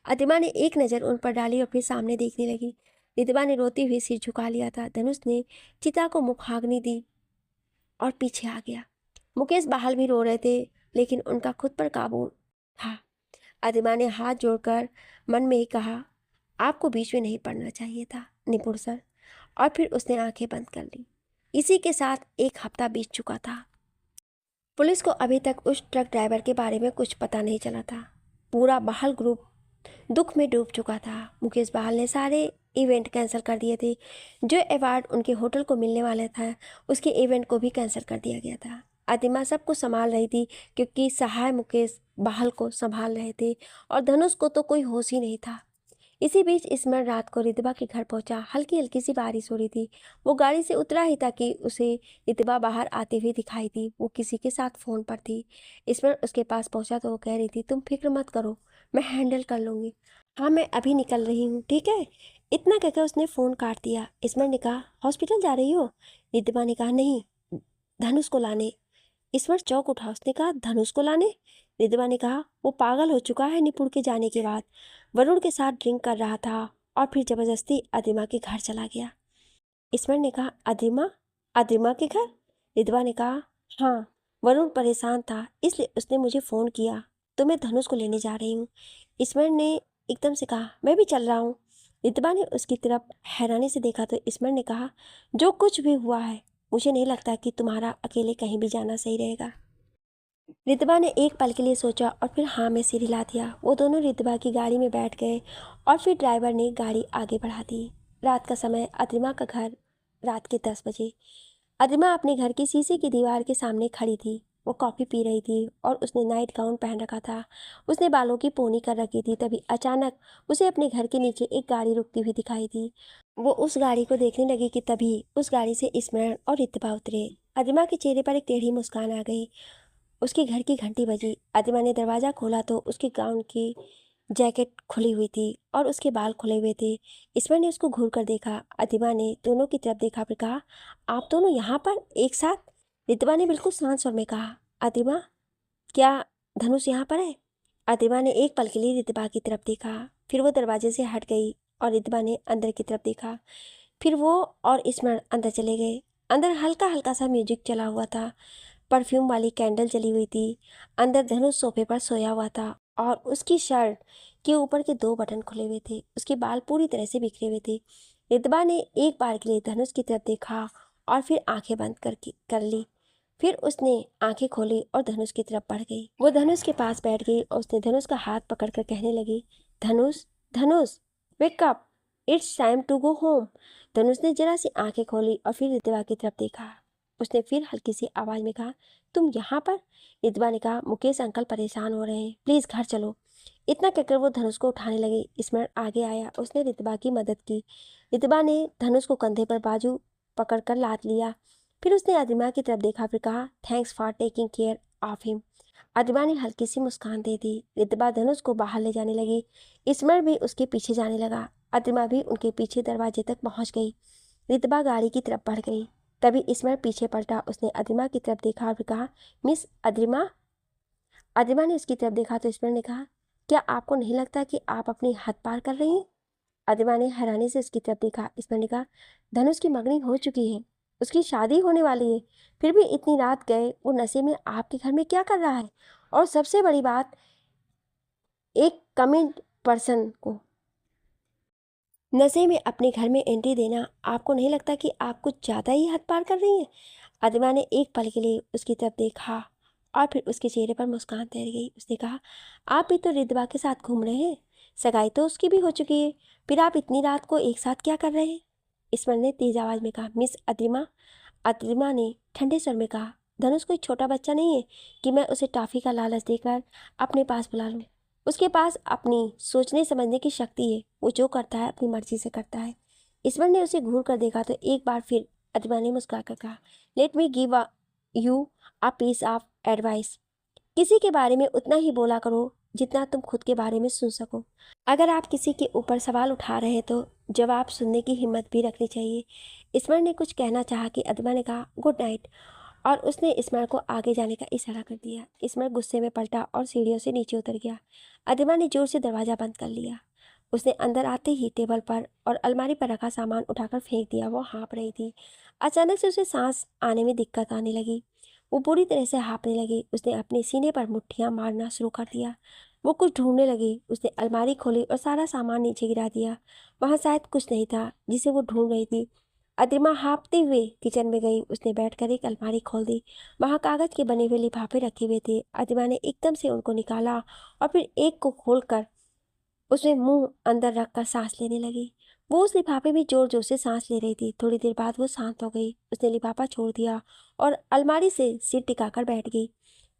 अतिमा ने एक नज़र उन पर डाली और फिर सामने देखने लगी। रितबा ने रोती हुई सिर झुका लिया था। धनुष ने चिता को मुखाग्नि दी और पीछे आ गया। मुकेश बहाल भी रो रहे थे, लेकिन उनका खुद पर काबू था। अतिमा ने हाथ जोड़कर मन में ही कहा, आपको बीच में नहीं पड़ना चाहिए था निपुण सर। और फिर उसने आंखें बंद कर ली। इसी के साथ एक हफ्ता बीत चुका था। पुलिस को अभी तक उस ट्रक ड्राइवर के बारे में कुछ पता नहीं चला था। पूरा बहाल ग्रुप दुख में डूब चुका था। मुकेश बहाल ने सारे इवेंट कैंसिल कर दिए थे। जो अवार्ड उनके होटल को मिलने वाला था, उसके इवेंट को भी कैंसिल कर दिया गया था। अतिमा सब कुछ संभाल रही थी, क्योंकि सहाय मुकेश बहाल को संभाल रहे थे और धनुष को तो कोई होश ही नहीं था। इसी बीच स्मरण रात को रितबा के घर पहुंचा। हल्की हल्की सी बारिश हो रही थी। वो गाड़ी से उतरा ही था कि उसे रितबा बाहर आते हुए दिखाई दी। वो किसी के साथ फ़ोन पर थी। स्मरण उसके पास पहुंचा तो वो कह रही थी, तुम फिक्र मत करो, मैं हैंडल कर लूँगी। हाँ, मैं अभी निकल रही हूँ, ठीक है। इतना कहकर उसने फ़ोन काट दिया। स्मरण ने कहा, हॉस्पिटल जा रही हो? रितबा ने कहा, नहीं, धनुष को लाने। ईश्वर चौंक उठा। उसने कहा, धनुष को लाने? रिद्वा ने कहा, वो पागल हो चुका है निपुण के जाने के बाद। वरुण के साथ ड्रिंक कर रहा था और फिर जबरदस्ती अदिमा के घर चला गया। ईश्वर ने कहा, अदिमा? अदिमा के घर? रिद्वा ने कहा, हाँ, वरुण परेशान था, इसलिए उसने मुझे फ़ोन किया तो मैं धनुष को लेने जा रही हूँ। ईश्वर ने एकदम से कहा, मैं भी चल रहा हूँ। रिद्वा ने उसकी तरफ हैरानी से देखा तो ईश्वर ने कहा, जो कुछ भी हुआ है, मुझे नहीं लगता कि तुम्हारा अकेले कहीं भी जाना सही रहेगा। रितबा ने एक पल के लिए सोचा और फिर हाँ में सिर हिला दिया। वो दोनों रितबा की गाड़ी में बैठ गए और फिर ड्राइवर ने गाड़ी आगे बढ़ा दी। रात का समय। अतिमा का घर। रात के 10 बजे। अतिमा अपने घर की शीशे की दीवार के सामने खड़ी थी। वो कॉफ़ी पी रही थी और उसने नाइट गाउन पहन रखा था। उसने बालों की पोनी कर रखी थी। तभी अचानक उसे अपने घर के नीचे एक गाड़ी रुकती हुई दिखाई दी। वो उस गाड़ी को देखने लगी कि तभी उस गाड़ी से स्मरण और रितबा उतरे। अतिमा के चेहरे पर एक टेढ़ी मुस्कान आ गई। उसके घर की घंटी बजी। अतिमा ने दरवाज़ा खोला तो उसके गाउन की जैकेट खुली हुई थी और उसके बाल खुले हुए थे। ईश्वर ने उसको घूर कर देखा। अतिमा ने दोनों की तरफ देखा, फिर कहा, आप दोनों यहाँ पर एक साथ? रितबा ने बिल्कुल शांत स्वर में कहा, अतिमा, क्या धनुष यहाँ पर है? अतिमा ने एक पल के लिए रितबा की तरफ देखा, फिर वो दरवाजे से हट गई और रितबा ने अंदर की तरफ देखा। फिर वो और ईश्वर अंदर चले गए। अंदर हल्का हल्का सा म्यूजिक चला हुआ था। परफ्यूम वाली कैंडल जली हुई थी। अंदर धनुष सोफे पर सोया हुआ था और उसकी शर्ट के ऊपर के 2 बटन खुले हुए थे। उसके बाल पूरी तरह से बिखरे हुए थे। रितबा ने एक बार के लिए धनुष की तरफ देखा और फिर आंखें बंद कर ली। फिर उसने आंखें खोली और धनुष की तरफ बढ़ गई। वो धनुष के पास बैठ गई और उसने धनुष का हाथ पकड़कर कहने लगी, Dhanush, Dhanush, wake up, it's time to go home. Dhanush ने जरा सी आंखें खोली और फिर रितबा की तरफ देखा। उसने फिर हल्की सी आवाज में कहा, तुम यहाँ पर? रितबा ने कहा, मुकेश अंकल परेशान हो रहे हैं, प्लीज घर चलो। इतना कहकर वो धनुष को उठाने लगे। स्मरण आगे आया। उसने रितबा की मदद की। रितबा ने धनुष को कंधे पर बाजू पकड़कर लाद लिया। फिर उसने अदिमा की तरफ देखा, फिर कहा, thanks for taking care of him. Adima ने हल्की सी मुस्कान दे दी। रितबा धनुष को बाहर ले जाने लगी। स्मरण भी उसके पीछे जाने लगा। अदिमा भी उनके पीछे दरवाजे तक पहुंच गई। रितबा गाड़ी की तरफ बढ़ गई। तभी स्मरण पीछे पलटा। उसने अदिमा की तरफ देखा और कहा, मिस अदिमा। अदिमा ने उसकी तरफ देखा तो स्मरण ने कहा, क्या आपको नहीं लगता कि आप अपनी हद पार कर रही हैं? अदिमा ने हैरानी से उसकी तरफ देखा। स्मरण ने कहा, धनुष की मंगनी हो चुकी है, उसकी शादी होने वाली है, फिर भी इतनी रात गए वो नशे में आपके घर में क्या कर रहा है? और सबसे बड़ी बात, एक कमिंग पर्सन को नशे में अपने घर में एंट्री देना, आपको नहीं लगता कि आप कुछ ज़्यादा ही हद पार कर रही हैं? अदिमा ने एक पल के लिए उसकी तरफ देखा और फिर उसके चेहरे पर मुस्कान तैर गई। उसने कहा, आप भी तो रिद्वा के साथ घूम रहे हैं, सगाई तो उसकी भी हो चुकी है, फिर आप इतनी रात को एक साथ क्या कर रहे हैं? ईश्वर ने तेज आवाज में कहा, मिस अदिमा। अदिमा ने ठंडे स्वर में कहा, धनुष कोई छोटा बच्चा नहीं है कि मैं उसे टॉफ़ी का लालच देकर अपने पास बुला लूँ। उसके पास अपनी सोचने समझने की शक्ति है। वो जो करता है अपनी मर्जी से करता है। ईश्वर ने उसे घूर कर देखा तो एक बार फिर अदिमा ने मुस्कुराकर कहा, let me give you a piece of advice. किसी के बारे में उतना ही बोला करो जितना तुम खुद के बारे में सुन सको। अगर आप किसी के ऊपर सवाल उठा रहे हैं तो जवाब सुनने की हिम्मत भी रखनी चाहिए। स्मरण ने कुछ कहना चाहा कि अदिमा ने कहा गुड नाइट और उसने स्मरण को आगे जाने का इशारा कर दिया। स्मरण गुस्से में पलटा और सीढ़ियों से नीचे उतर गया। अदिमा ने जोर से दरवाज़ा बंद कर लिया। उसने अंदर आते ही टेबल पर और अलमारी पर रखा सामान उठाकर फेंक दिया। वो हाँप रही थी। अचानक से उसे सांस आने में दिक्कत आने लगी। वो बुरी तरह से हाँपने लगी। उसने अपने सीने पर मुट्ठियाँ मारना शुरू कर दिया। वो कुछ ढूंढने लगी। उसने अलमारी खोली और सारा सामान नीचे गिरा दिया। वहाँ शायद कुछ नहीं था जिसे वो ढूंढ रही थी। अदिमा हाँपते हुए किचन में गई। उसने बैठकर एक अलमारी खोल दी। वहाँ कागज के बने हुए लिफाफे रखे हुए थे। अदिमा ने एकदम से उनको निकाला और फिर एक को खोलकर उसमें मुंह अंदर रखकर सांस लेने लगी। वो उस लिफाफे में जोर जोर से सांस ले रही थी। थोड़ी देर बाद वो शांत हो गई। उसने लिफाफा छोड़ दिया और अलमारी से सिर टिकाकर बैठ गई।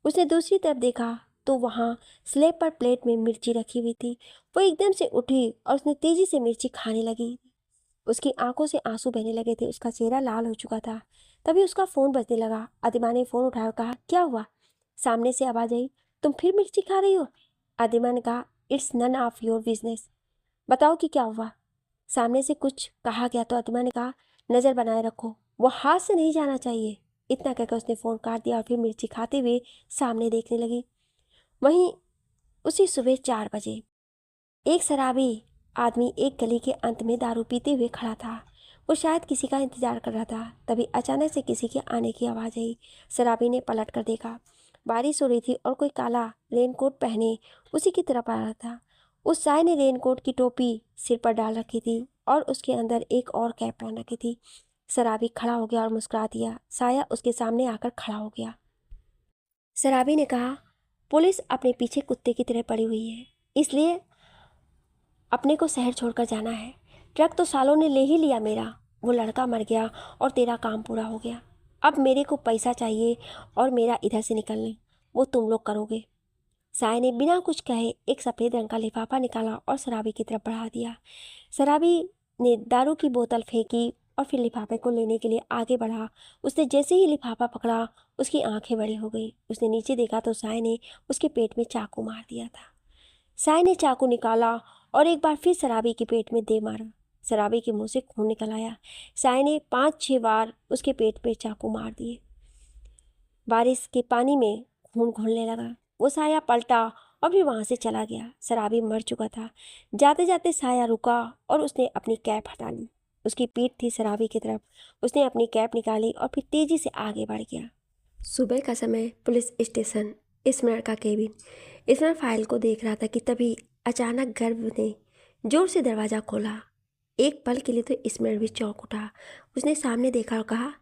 उसने दूसरी तरफ देखा तो वहाँ स्लेब पर प्लेट में मिर्ची रखी हुई थी। वो एकदम से उठी और उसने तेजी से मिर्ची खाने लगी। उसकी आंखों से आंसू बहने लगे थे। उसका चेहरा लाल हो चुका था। तभी उसका फ़ोन बजने लगा। अदिमा ने फ़ोन उठाया और कहा क्या हुआ। सामने से आवाज़ आई तुम फिर मिर्ची खा रही हो। अदिमा ने कहा it's none of your business. बताओ कि क्या हुआ। सामने से कुछ कहा गया तो अदिमा ने कहा नज़र बनाए रखो, वो हाथ से नहीं जाना चाहिए। इतना कहकर उसने फ़ोन काट दिया और फिर मिर्ची खाते हुए सामने देखने लगी। वहीं उसी सुबह 4 बजे एक शराबी आदमी एक गली के अंत में दारू पीते हुए खड़ा था। वो शायद किसी का इंतजार कर रहा था। तभी अचानक से किसी के आने की आवाज़ आई। शराबी ने पलट कर देखा। बारिश हो रही थी और कोई काला रेनकोट पहने उसी की तरफ आ रहा था। उस साय ने रेनकोट की टोपी सिर पर डाल रखी थी और उसके अंदर एक और कैप पहन रखी थी। शराबी खड़ा हो गया और मुस्कुरा दिया। साया उसके सामने आकर खड़ा हो गया। शराबी ने कहा पुलिस अपने पीछे कुत्ते की तरह पड़ी हुई है, इसलिए अपने को शहर छोड़कर जाना है। ट्रक तो सालों ने ले ही लिया मेरा। वो लड़का मर गया और तेरा काम पूरा हो गया। अब मेरे को पैसा चाहिए और मेरा इधर से निकलना वो तुम लोग करोगे। साय ने बिना कुछ कहे एक सफ़ेद रंग का लिफाफा निकाला और शराबी की तरफ बढ़ा दिया। शराबी ने दारू की बोतल फेंकी और फिर लिफाफे को लेने के लिए आगे बढ़ा। उसने जैसे ही लिफाफा पकड़ा उसकी आंखें बड़ी हो गई। उसने नीचे देखा तो साय ने उसके पेट में चाकू मार दिया था। साय ने चाकू निकाला और एक बार फिर शराबी के पेट में दे मारा। शराबी के मुंह से खून निकल आया। साय ने 5-6 बार उसके पेट पे चाकू मार दिए। बारिश के पानी में खून घुलने लगा। वो साया पलटा और फिर वहाँ से चला गया। शराबी मर चुका था। जाते जाते साया रुका और उसने अपनी कैप हटा ली। उसकी पीठ थी शराबी की तरफ। उसने अपनी कैप निकाली और फिर तेजी से आगे बढ़ गया। सुबह का समय, पुलिस स्टेशन, स्मरण का केबिन। स्मरण फाइल को देख रहा था कि तभी अचानक गर्भ ने जोर से दरवाज़ा खोला। एक पल के लिए तो स्मरण भी चौंक उठा। उसने सामने देखा और कहा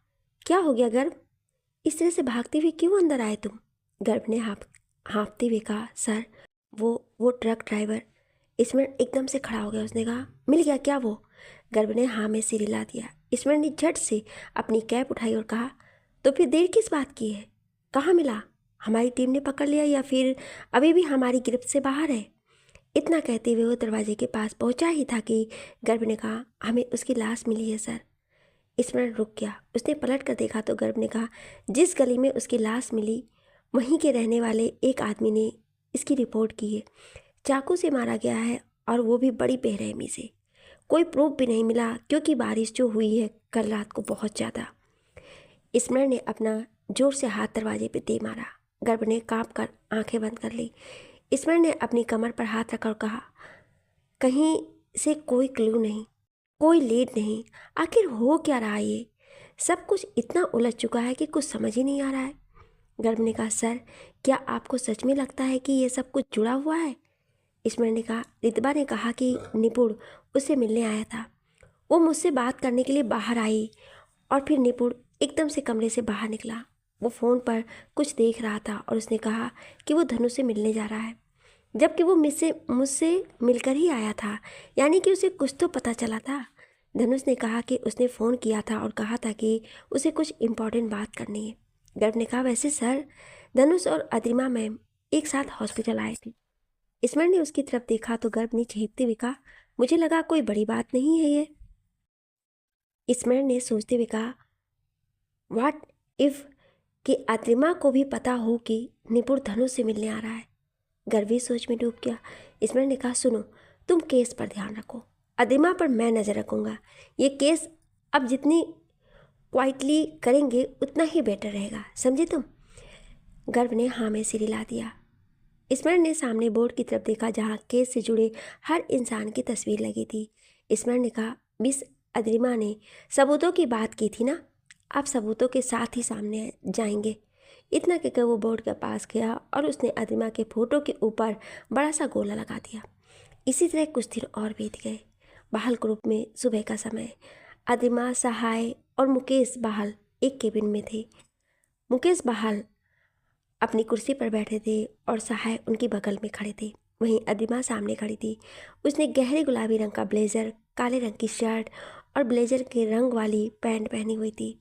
क्या हो गया गर्भ, इस तरह से भागते हुए क्यों अंदर आए तुम। गर्भ ने हाँफते हुए कहा सर वो ट्रक ड्राइवर। स्मरण एकदम से खड़ा हो गया। उसने कहा मिल गया क्या वो। गर्भ ने हाँ में सिर हिला दिया। स्मरण ने झट से अपनी कैप उठाई और कहा तो फिर देर किस बात की है, कहाँ मिला। हमारी टीम ने पकड़ लिया या फिर अभी भी हमारी गिरफ्त से बाहर है। इतना कहते हुए वो दरवाजे के पास पहुंचा ही था कि गर्भ ने कहा हमें उसकी लाश मिली है सर। स्मरण रुक गया। उसने पलट कर देखा तो गर्भ ने कहा जिस गली में उसकी लाश मिली वहीं के रहने वाले एक आदमी ने इसकी रिपोर्ट की है। चाकू से मारा गया है और वो भी बड़ी बेरहमी से। कोई प्रूफ भी नहीं मिला क्योंकि बारिश जो हुई है कल रात को बहुत ज़्यादा। स्मरण ने अपना जोर से हाथ दरवाजे पे दे मारा। गर्भ ने काँप कर आंखें बंद कर ली। स्मरण ने अपनी कमर पर हाथ रखकर कहा कहीं से कोई क्लू नहीं, कोई लीड नहीं। आखिर हो क्या रहा है ये। सब कुछ इतना उलझ चुका है कि कुछ समझ ही नहीं आ रहा है। गर्भ ने कहा सर क्या आपको सच में लगता है कि ये सब कुछ जुड़ा हुआ है। स्मरण ने कहा रितबा ने कहा कि निपुण उससे मिलने आया था। वो मुझसे बात करने के लिए बाहर आई और फिर निपुण एकदम से कमरे से बाहर निकला। वो फ़ोन पर कुछ देख रहा था और उसने कहा कि वो धनु से मिलने जा रहा है, जबकि वो मुझसे मिलकर ही आया था, यानी कि उसे कुछ तो पता चला था। धनुष ने कहा कि उसने फ़ोन किया था और कहा था कि उसे कुछ इम्पोर्टेंट बात करनी है। गर्भ ने कहा वैसे सर धनुष और अदिमा मैम एक साथ हॉस्पिटल आए थे। स्मरण ने उसकी तरफ देखा तो गर्भ ने झेपते हुए कहा मुझे लगा कोई बड़ी बात नहीं है ये। स्मरण ने सोचते हुए कहा व्हाट इफ कि अदिमा को भी पता हो कि निपुण धनुष से मिलने आ रहा है। गर्वी सोच में डूब गया। स्मरण ने कहा, सुनो, तुम केस पर ध्यान रखो, अदिमा पर मैं नज़र रखूँगा। ये केस अब जितनी क्वाइटली करेंगे उतना ही बेटर रहेगा, समझे तुम? गर्व ने हाँ में सिर हिला दिया। स्मरण ने सामने बोर्ड की तरफ देखा जहाँ केस से जुड़े हर इंसान की तस्वीर लगी थी। स्मरण ने कहा, मिस अदिमा ने सबूतों की बात की थी ना, आप सबूतों के साथ ही सामने जाएंगे। इतना कहकर वो बोर्ड के पास गया और उसने अदिमा के फोटो के ऊपर बड़ा सा गोला लगा दिया। इसी तरह कुछ दिन और बीत गए। बहाल ग्रुप में सुबह का समय, अदिमा, सहाय और मुकेश बहाल एक केबिन में थे। मुकेश बहाल अपनी कुर्सी पर बैठे थे और सहाय उनकी बगल में खड़े थे। वहीं अदिमा सामने खड़ी थी। उसने गहरे गुलाबी रंग का ब्लेज़र, काले रंग की शर्ट और ब्लेज़र के रंग वाली पैंट पहनी हुई थी।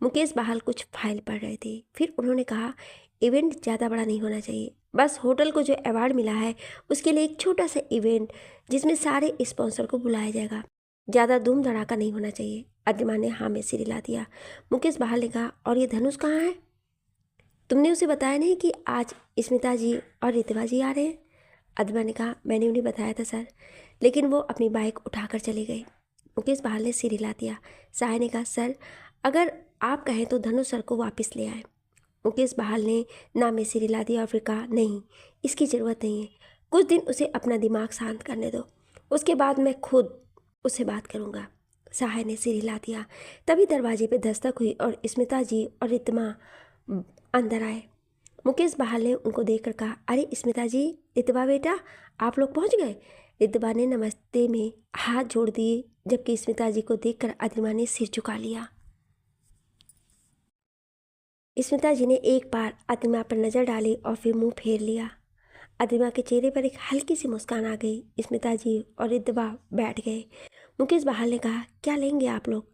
मुकेश बहाल कुछ फाइल पढ़ रहे थे। फिर उन्होंने कहा, इवेंट ज़्यादा बड़ा नहीं होना चाहिए, बस होटल को जो अवार्ड मिला है उसके लिए एक छोटा सा इवेंट जिसमें सारे स्पॉन्सर को बुलाया जाएगा, ज़्यादा धूम धड़ाका नहीं होना चाहिए। अदिमा ने हाँ में सिर हिला दिया। मुकेश बहाल ने कहा, और ये धनुष कहाँ है? तुमने उसे बताया नहीं कि आज स्मिता जी और रितवा जी आ रहे हैं? अदिमा ने कहा, मैंने उन्हें बताया था सर, लेकिन वो अपनी बाइक उठाकर चले गए। मुकेश बहाल ने सिर हिला दिया। सहाय ने कहा, सर अगर आप कहें तो धनु सर को वापस ले आए। मुकेश बहाल ने ना में सिर हिला दिया और फिर कहा, नहीं, इसकी ज़रूरत नहीं है, कुछ दिन उसे अपना दिमाग शांत करने दो, उसके बाद मैं खुद उससे बात करूँगा। सहाय ने सिर हिला दिया। तभी दरवाजे पे दस्तक हुई और स्मिता जी और रितमा अंदर आए। मुकेश बहाल ने उनको देखकर कहा, अरे स्मिता जी, रितवा बेटा, आप लोग पहुंच गए। रितवा ने नमस्ते में हाथ जोड़ दिए, जबकि स्मिता जी को देखकर अदिमा ने सिर झुका लिया। स्मिता जी ने एक बार अदिमा पर नज़र डाली और फिर मुंह फेर लिया। अदिमा के चेहरे पर एक हल्की सी मुस्कान आ गई। स्मिता जी और रितवा बैठ गए। मुकेश बहाल ने कहा, क्या लेंगे आप लोग?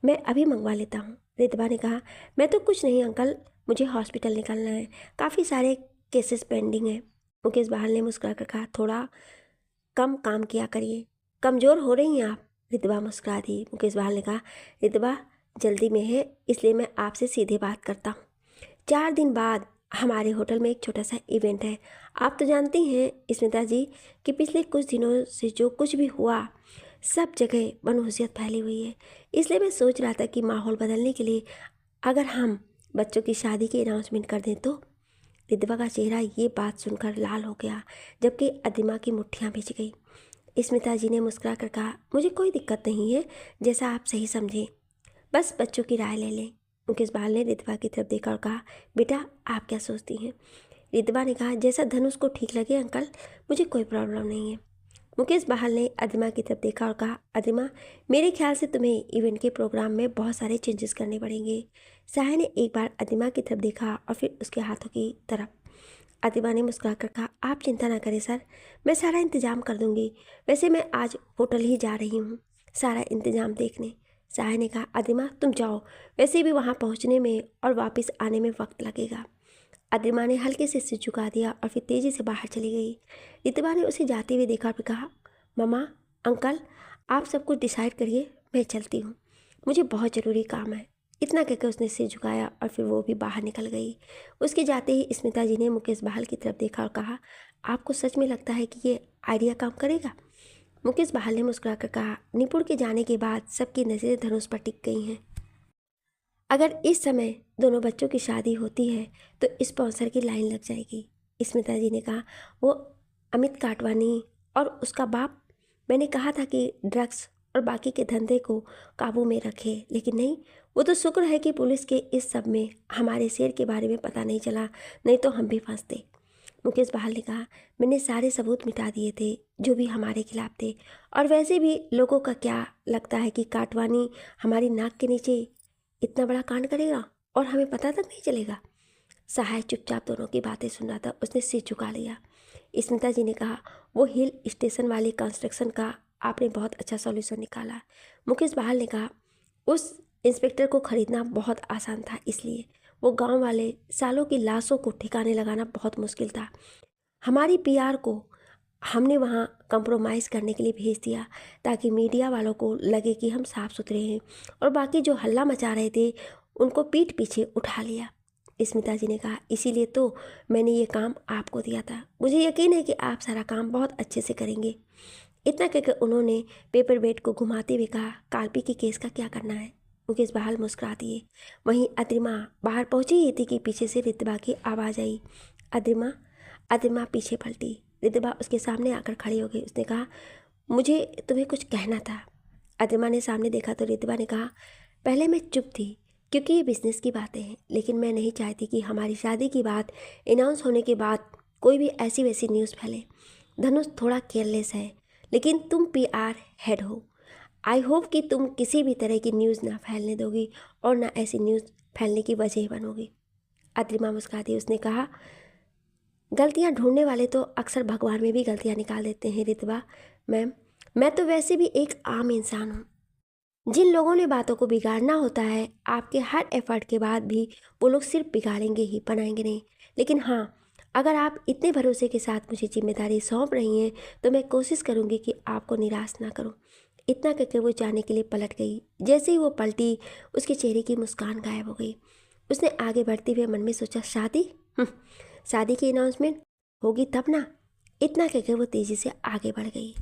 मैं अभी मंगवा लेता हूँ। रितवा ने कहा, मैं तो कुछ नहीं अंकल, मुझे हॉस्पिटल निकलना है, काफ़ी सारे केसेस पेंडिंग हैं। मुकेश बहाल ने मुस्कुरा कर कहा, थोड़ा कम काम किया करिए, कमज़ोर हो रही हैं आप। रितवा मुस्कुरा दी। मुकेश बहाल ने कहा, रितवा जल्दी में है, इसलिए मैं आपसे सीधे बात करता हूँ। 4 दिन बाद हमारे होटल में एक छोटा सा इवेंट है। आप तो जानती हैं स्मिता जी कि पिछले कुछ दिनों से जो कुछ भी हुआ सब जगह मनहूसियत फैली हुई है। इसलिए मैं सोच रहा था कि माहौल बदलने के लिए अगर हम बच्चों की शादी की अनाउंसमेंट कर दें तो। रितवा का चेहरा ये बात सुनकर लाल हो गया, जबकि अदिमा की मुट्ठियाँ भिज गई। स्मिता जी ने मुस्कुरा कर कहा, मुझे कोई दिक्कत नहीं है, जैसा आप सही समझें, बस बच्चों की राय ले लें। मुकेश बहाल ने रितवा की तरफ देखा और कहा, बेटा आप क्या सोचती हैं? रितवा ने कहा, जैसा धनुष को ठीक लगे अंकल, मुझे कोई प्रॉब्लम नहीं है। मुकेश बहाल ने अदिमा की तरफ देखा और कहा, अदिमा, मेरे ख्याल से तुम्हें इवेंट के प्रोग्राम में बहुत सारे चेंजेस करने पड़ेंगे। सहाय ने एक बार अदिमा की तरफ देखा और फिर उसके हाथों की तरफ। अदिमा ने मुस्कुरा कर कहा, आप चिंता ना करें सर, मैं सारा इंतज़ाम कर दूंगी। वैसे मैं आज होटल ही जा रही हूँ सारा इंतज़ाम देखने। सहाय ने कहा, अदिमा तुम जाओ, वैसे भी वहाँ पहुँचने में और वापस आने में वक्त लगेगा। अदिमा ने हल्के से सिर झुका दिया और फिर तेज़ी से बाहर चली गई। रितवा ने उसे जाते हुए देखा और फिर कहा, मम्मा, अंकल, आप सब कुछ डिसाइड करिए, मैं चलती हूँ, मुझे बहुत ज़रूरी काम है। इतना कहकर उसने सिर झुकाया और फिर वो भी बाहर निकल गई। उसके जाते ही स्मिता जी ने मुकेश बहाल की तरफ देखा और कहा, आपको सच में लगता है कि ये आइडिया काम करेगा? मुकेश बहाल ने मुस्कुरा कर कहा, निपुण के जाने के बाद सबकी नज़रें धनुष पर टिक गई हैं। अगर इस समय दोनों बच्चों की शादी होती है तो स्पॉन्सर की लाइन लग जाएगी। स्मिता जी ने कहा, वो अमित काटवानी और उसका बाप, मैंने कहा था कि ड्रग्स और बाकी के धंधे को काबू में रखे, लेकिन नहीं, वो तो शुक्र है कि पुलिस के इस सब में हमारे शेर के बारे में पता नहीं चला, नहीं तो हम भी फंसते। मुकेश बहाल ने कहा, मैंने सारे सबूत मिटा दिए थे जो भी हमारे खिलाफ थे, और वैसे भी लोगों का क्या लगता है कि काटवानी हमारी नाक के नीचे इतना बड़ा कांड करेगा और हमें पता तक नहीं चलेगा। सहाय चुपचाप दोनों की बातें सुन रहा था। उसने सिर झुका लिया। स्मिता जी ने कहा, वो हिल स्टेशन वाली कंस्ट्रक्शन का आपने बहुत अच्छा सॉल्यूशन निकाला। मुकेश बहाल ने कहा, उस इंस्पेक्टर को खरीदना बहुत आसान था, इसलिए वो गांव वाले सालों की लाशों को ठिकाने लगाना बहुत मुश्किल था। हमारी पीआर को हमने वहाँ कंप्रोमाइज़ करने के लिए भेज दिया ताकि मीडिया वालों को लगे कि हम साफ़ सुथरे हैं, और बाकी जो हल्ला मचा रहे थे उनको पीठ पीछे उठा लिया। स्मिता जी ने कहा, इसीलिए तो मैंने ये काम आपको दिया था। मुझे यकीन है कि आप सारा काम बहुत अच्छे से करेंगे। इतना कहकर उन्होंने पेपर वेट को घुमाते हुए कहा, कार्पी के केस का क्या करना है? मुकेश बहाल मुस्कुरा दिए। वहीं अद्रिमा बाहर पहुंची ही थी कि पीछे से रितबा की आवाज़ आई, अद्रिमा। अद्रिमा पीछे पलटी। रितबा उसके सामने आकर खड़ी हो गई। उसने कहा, मुझे तुम्हें कुछ कहना था। अद्रिमा ने सामने देखा तो रितबा ने कहा, पहले मैं चुप थी क्योंकि ये बिजनेस की बातें हैं, लेकिन मैं नहीं चाहती कि हमारी शादी की बात अनाउंस होने के बाद कोई भी ऐसी वैसी न्यूज़ फैले। धनुष थोड़ा केयरलेस है, लेकिन तुम पीआर हेड हो। आई होप कि तुम किसी भी तरह की न्यूज़ ना फैलने दोगी और ना ऐसी न्यूज़ फैलने की वजह बनोगी। अद्रिमा मुस्कुराती उसने कहा, गलतियां ढूंढने वाले तो अक्सर भगवान में भी गलतियां निकाल देते हैं रितबा मैम। मैं तो वैसे भी एक आम इंसान हूँ। जिन लोगों ने बातों को बिगाड़ना होता है, आपके हर एफर्ट के बाद भी वो लोग सिर्फ बिगाड़ेंगे ही, बनाएंगे नहीं। लेकिन हाँ, अगर आप इतने भरोसे के साथ मुझे जिम्मेदारी सौंप रही हैं तो मैं कोशिश करूँगी कि आपको निराश ना करूँ। इतना कहकर वो जाने के लिए पलट गई। जैसे ही वो पलटी, उसके चेहरे की मुस्कान गायब हो गई। उसने आगे बढ़ते हुए मन में सोचा, शादी? शादी की अनाउंसमेंट होगी तब ना। इतना कहकर वो तेज़ी से आगे बढ़ गई।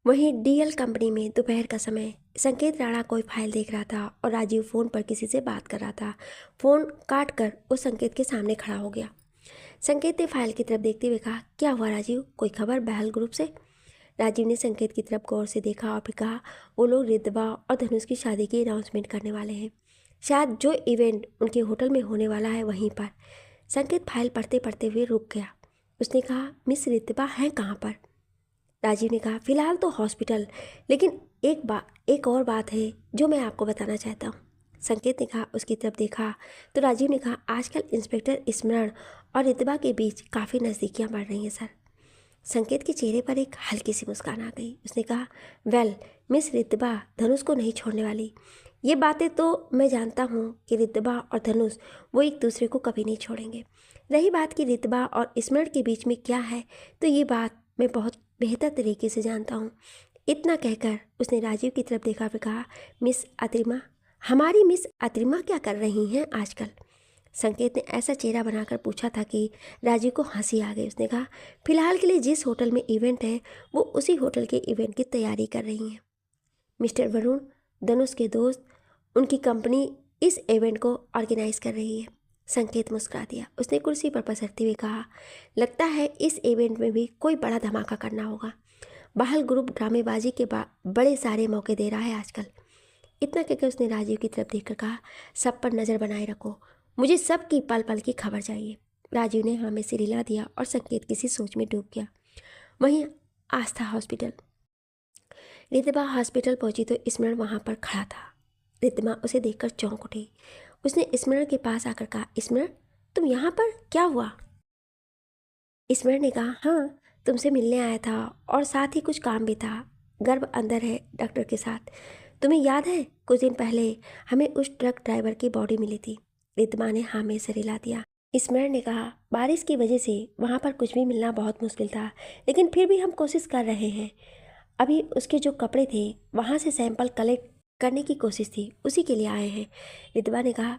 वहीं डीएल कंपनी में दोपहर का समय, संकेत राणा कोई फाइल देख रहा था और राजीव फ़ोन पर किसी से बात कर रहा था। फ़ोन काट कर वो संकेत के सामने खड़ा हो गया। संकेत ने फाइल की तरफ देखते हुए कहा, क्या हुआ राजीव, कोई खबर बहल ग्रुप से? राजीव ने संकेत की तरफ गौर से देखा और फिर कहा, वो लोग रितबा और धनुष की शादी की अनाउंसमेंट करने वाले हैं। शायद जो इवेंट उनके होटल में होने वाला है वहीं पर। संकेत फाइल पढ़ते पढ़ते हुए रुक गया। उसने कहा, मिस रितबा हैं कहाँ पर? राजीव ने कहा, फ़िलहाल तो हॉस्पिटल, लेकिन एक और बात है जो मैं आपको बताना चाहता हूँ। संकेत ने कहा। उसकी तरफ देखा तो राजीव ने कहा, आजकल इंस्पेक्टर स्मरण और रितबा के बीच काफ़ी नज़दीकियाँ बढ़ रही हैं सर। संकेत के चेहरे पर एक हल्की सी मुस्कान आ गई। उसने कहा, वेल, मिस रितबा धनुष को नहीं छोड़ने वाली। ये बातें तो मैं जानता हूँ कि रितबा और धनुष वो एक दूसरे को कभी नहीं छोड़ेंगे। रही बात कि रितबा और स्मरण के बीच में क्या है, तो ये बात मैं बहुत बेहतर तरीके से जानता हूँ। इतना कहकर उसने राजीव की तरफ देखा फिर कहा, मिस अद्रिमा, हमारी मिस अद्रिमा क्या कर रही हैं आजकल? संकेत ने ऐसा चेहरा बनाकर पूछा था कि राजीव को हंसी आ गई। उसने कहा, फिलहाल के लिए जिस होटल में इवेंट है वो उसी होटल के इवेंट की तैयारी कर रही हैं। मिस्टर वरुण, धनुष के दोस्त, उनकी कंपनी इस इवेंट को ऑर्गेनाइज कर रही है। संकेत मुस्कुरा दिया। उसने कुर्सी पर पसरते हुए कहा, लगता है इस इवेंट में भी कोई बड़ा धमाका करना होगा। बहाल ग्रुप ड्रामेबाजी के बड़े सारे मौके दे रहा है आजकल। इतना कहकर उसने राजीव की तरफ देखकर कहा, सब पर नज़र बनाए रखो, मुझे सब की पल पल की खबर चाहिए। राजीव ने हाँ में सिर हिला दिया और संकेत किसी सोच में डूब गया। वहीं आस्था हॉस्पिटल। रितबा हॉस्पिटल पहुंची तो स्मरण वहां पर खड़ा था। रितबा उसे देखकर चौंक उठी। उसने स्मरण के पास आकर कहा, स्मरण, तुम यहाँ पर, क्या हुआ? स्मरण ने कहा, हाँ, तुमसे मिलने आया था और साथ ही कुछ काम भी था। गर्भ अंदर है डॉक्टर के साथ। तुम्हें याद है कुछ दिन पहले हमें उस ट्रक ड्राइवर की बॉडी मिली थी? रितबा ने हाँ में सिर हिला दिया। स्मरण ने कहा, बारिश की वजह से वहाँ पर कुछ भी मिलना बहुत मुश्किल था, लेकिन फिर भी हम कोशिश कर रहे हैं। अभी उसके जो कपड़े थे वहाँ से सैंपल कलेक्ट करने की कोशिश थी, उसी के लिए आए हैं। रितबा ने कहा,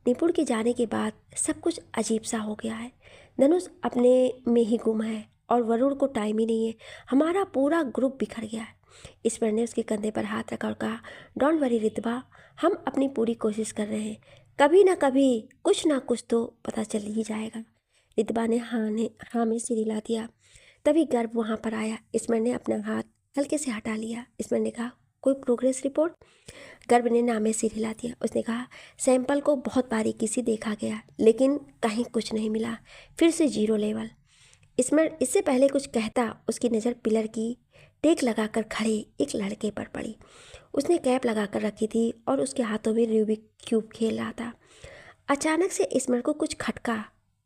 निपुण के जाने के बाद सब कुछ अजीब सा हो गया है। धनुष अपने में ही गुम है और वरुण को टाइम ही नहीं है। हमारा पूरा ग्रुप बिखर गया है। ईश्वर ने उसके कंधे पर हाथ रखा और कहा, डोंट वरी रितबा, हम अपनी पूरी कोशिश कर रहे हैं। कभी ना कुछ तो पता चल ही जाएगा। रितबा ने हाँ में सिर हिला दिया। तभी गर्भ वहाँ पर आया। ईश्वर ने अपना हाथ हल्के से हटा लिया। ईश्वर ने कहा, कोई प्रोग्रेस रिपोर्ट? गर्भ ने नामे सिर हिला दिया। उसने कहा, सैंपल को बहुत बारीकी से देखा गया, लेकिन कहीं कुछ नहीं मिला। फिर से 0 लेवल। इससे पहले कुछ कहता, उसकी नज़र पिलर की टेक लगाकर खड़े एक लड़के पर पड़ी। उसने कैप लगाकर रखी थी और उसके हाथों में रूबिक क्यूब खेल रहा था। अचानक से स्मरण को कुछ खटका।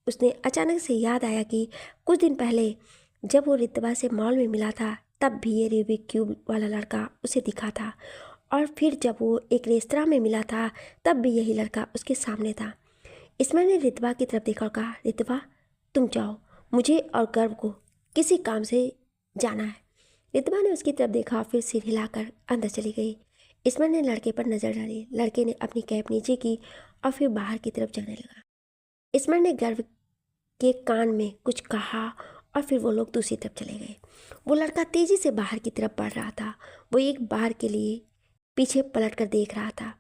उसने अचानक से याद आया कि कुछ दिन पहले जब वो रितबा से मॉल में मिला था, तब भी ये रूबिक क्यूब वाला लड़का उसे दिखा था, और फिर जब वो एक रेस्तरां में मिला था तब भी यही लड़का उसके सामने था। स्मरण ने रितबा की तरफ देखा और कहा, रितबा, तुम जाओ, मुझे और गर्व को किसी काम से जाना है। रितबा ने उसकी तरफ देखा और फिर सिर हिलाकर अंदर चली गई। स्मरण ने लड़के पर नज़र डाली। लड़के ने अपनी कैप नीचे की और फिर बाहर की तरफ जाने लगा। स्मरण ने गर्व के कान में कुछ कहा और फिर वो लोग दूसरी तरफ चले गए। वो लड़का तेजी से बाहर की तरफ बढ़ रहा था। वो एक बार के लिए पीछे पलट कर देख रहा था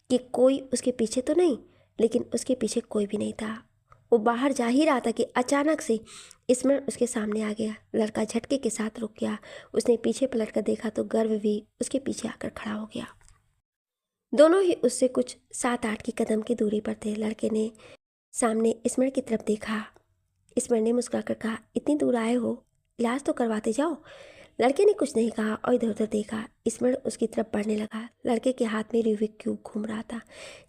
कि कोई उसके पीछे तो नहीं, लेकिन उसके पीछे कोई भी नहीं था। वो बाहर जा ही रहा था कि अचानक से स्मरण उसके सामने आ गया। लड़का झटके के साथ रुक गया। उसने पीछे पलट कर देखा तो गर्व भी उसके पीछे आकर खड़ा हो गया। दोनों ही उससे कुछ 7-8 की कदम की दूरी पर थे। लड़के ने सामने स्मरण की तरफ देखा। स्मरण ने मुस्कुराकर कहा, इतनी दूर आए हो, इलाज तो करवाते जाओ। लड़के ने कुछ नहीं कहा और इधर उधर देखा। स्मरण उसकी तरफ बढ़ने लगा। लड़के के हाथ में रूबिक क्यूब घूम रहा था।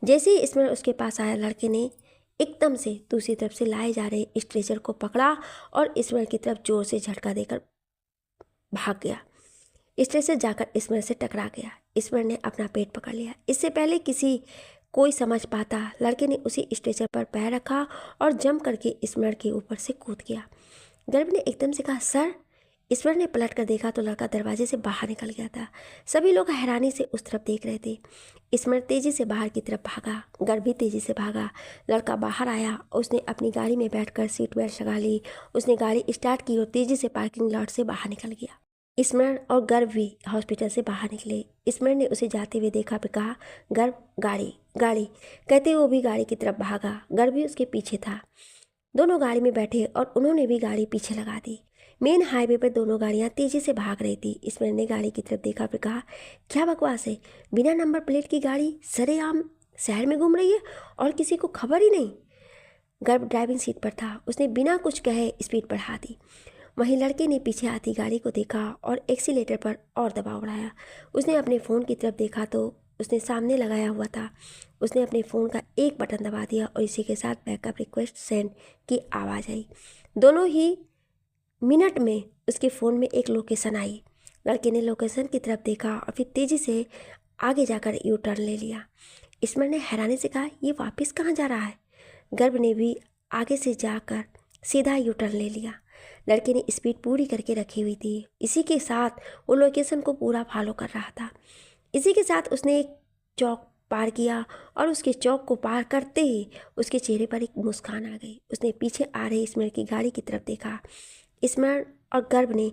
जैसे ही स्मरण उसके पास आया, लड़के ने एकदम से दूसरी तरफ से लाए जा रहे स्ट्रेचर को पकड़ा और स्मरण की तरफ जोर से झटका देकर भाग गया। स्ट्रेचर जाकर स्मरण से टकरा गया। स्मरण ने अपना पेट पकड़ लिया। इससे पहले कोई समझ पाता, लड़के ने उसी स्ट्रेचर पर पैर रखा और जंप करके स्मरण के ऊपर से कूद गया। गर्भ ने एकदम से कहा, सर। स्मरण ने पलट कर देखा तो लड़का दरवाजे से बाहर निकल गया था। सभी लोग हैरानी से उस तरफ देख रहे थे। स्मरण तेजी से बाहर की तरफ भागा। गर्भ भी तेजी से भागा। लड़का बाहर आया और उसने अपनी गाड़ी में बैठकर सीट बेल्ट लगा ली। उसने गाड़ी स्टार्ट की और तेजी से पार्किंग लॉट से बाहर निकल गया। स्मरण और गर्भ भी हॉस्पिटल से बाहर निकले। स्मरण ने उसे जाते हुए देखा फिर कहा, गर्भ, गाड़ी गाड़ी कहते हुए वो भी गाड़ी की तरफ भागा। गर्भ भी उसके पीछे था। दोनों गाड़ी में बैठे और उन्होंने भी गाड़ी पीछे लगा दी। मेन हाईवे पर दोनों गाड़ियां तेजी से भाग रही थी। स्मरण ने गाड़ी की तरफ देखा फिर कहा, क्या बकवास है, बिना नंबर प्लेट की गाड़ी सरेआम शहर में घूम रही है और किसी को खबर ही नहीं। गर्भ ड्राइविंग सीट पर था। उसने बिना कुछ कहे स्पीड बढ़ा दी। वहीं लड़के ने पीछे आती गाड़ी को देखा और एक्सीलेटर पर और दबाव बढ़ाया। उसने अपने फ़ोन की तरफ देखा तो उसने सामने लगाया हुआ था। उसने अपने फ़ोन का एक बटन दबा दिया और इसी के साथ बैकअप रिक्वेस्ट सेंड की आवाज़ आई। दोनों ही मिनट में उसके फ़ोन में एक लोकेशन आई। लड़के ने लोकेशन की तरफ देखा और फिर तेज़ी से आगे जाकर यू टर्न ले लिया। स्मरण ने हैरानी से कहा, ये वापस कहाँ जा रहा है? गर्भ ने भी आगे से जाकर सीधा यू टर्न ले लिया। लड़के ने स्पीड पूरी करके रखी हुई थी। इसी के साथ वो लोकेशन को पूरा फॉलो कर रहा था। इसी के साथ उसने एक चौक पार किया और उसके चौक को पार करते ही उसके चेहरे पर एक मुस्कान आ गई। उसने पीछे आ रही स्मरण की गाड़ी की तरफ देखा। स्मरण और गर्भ ने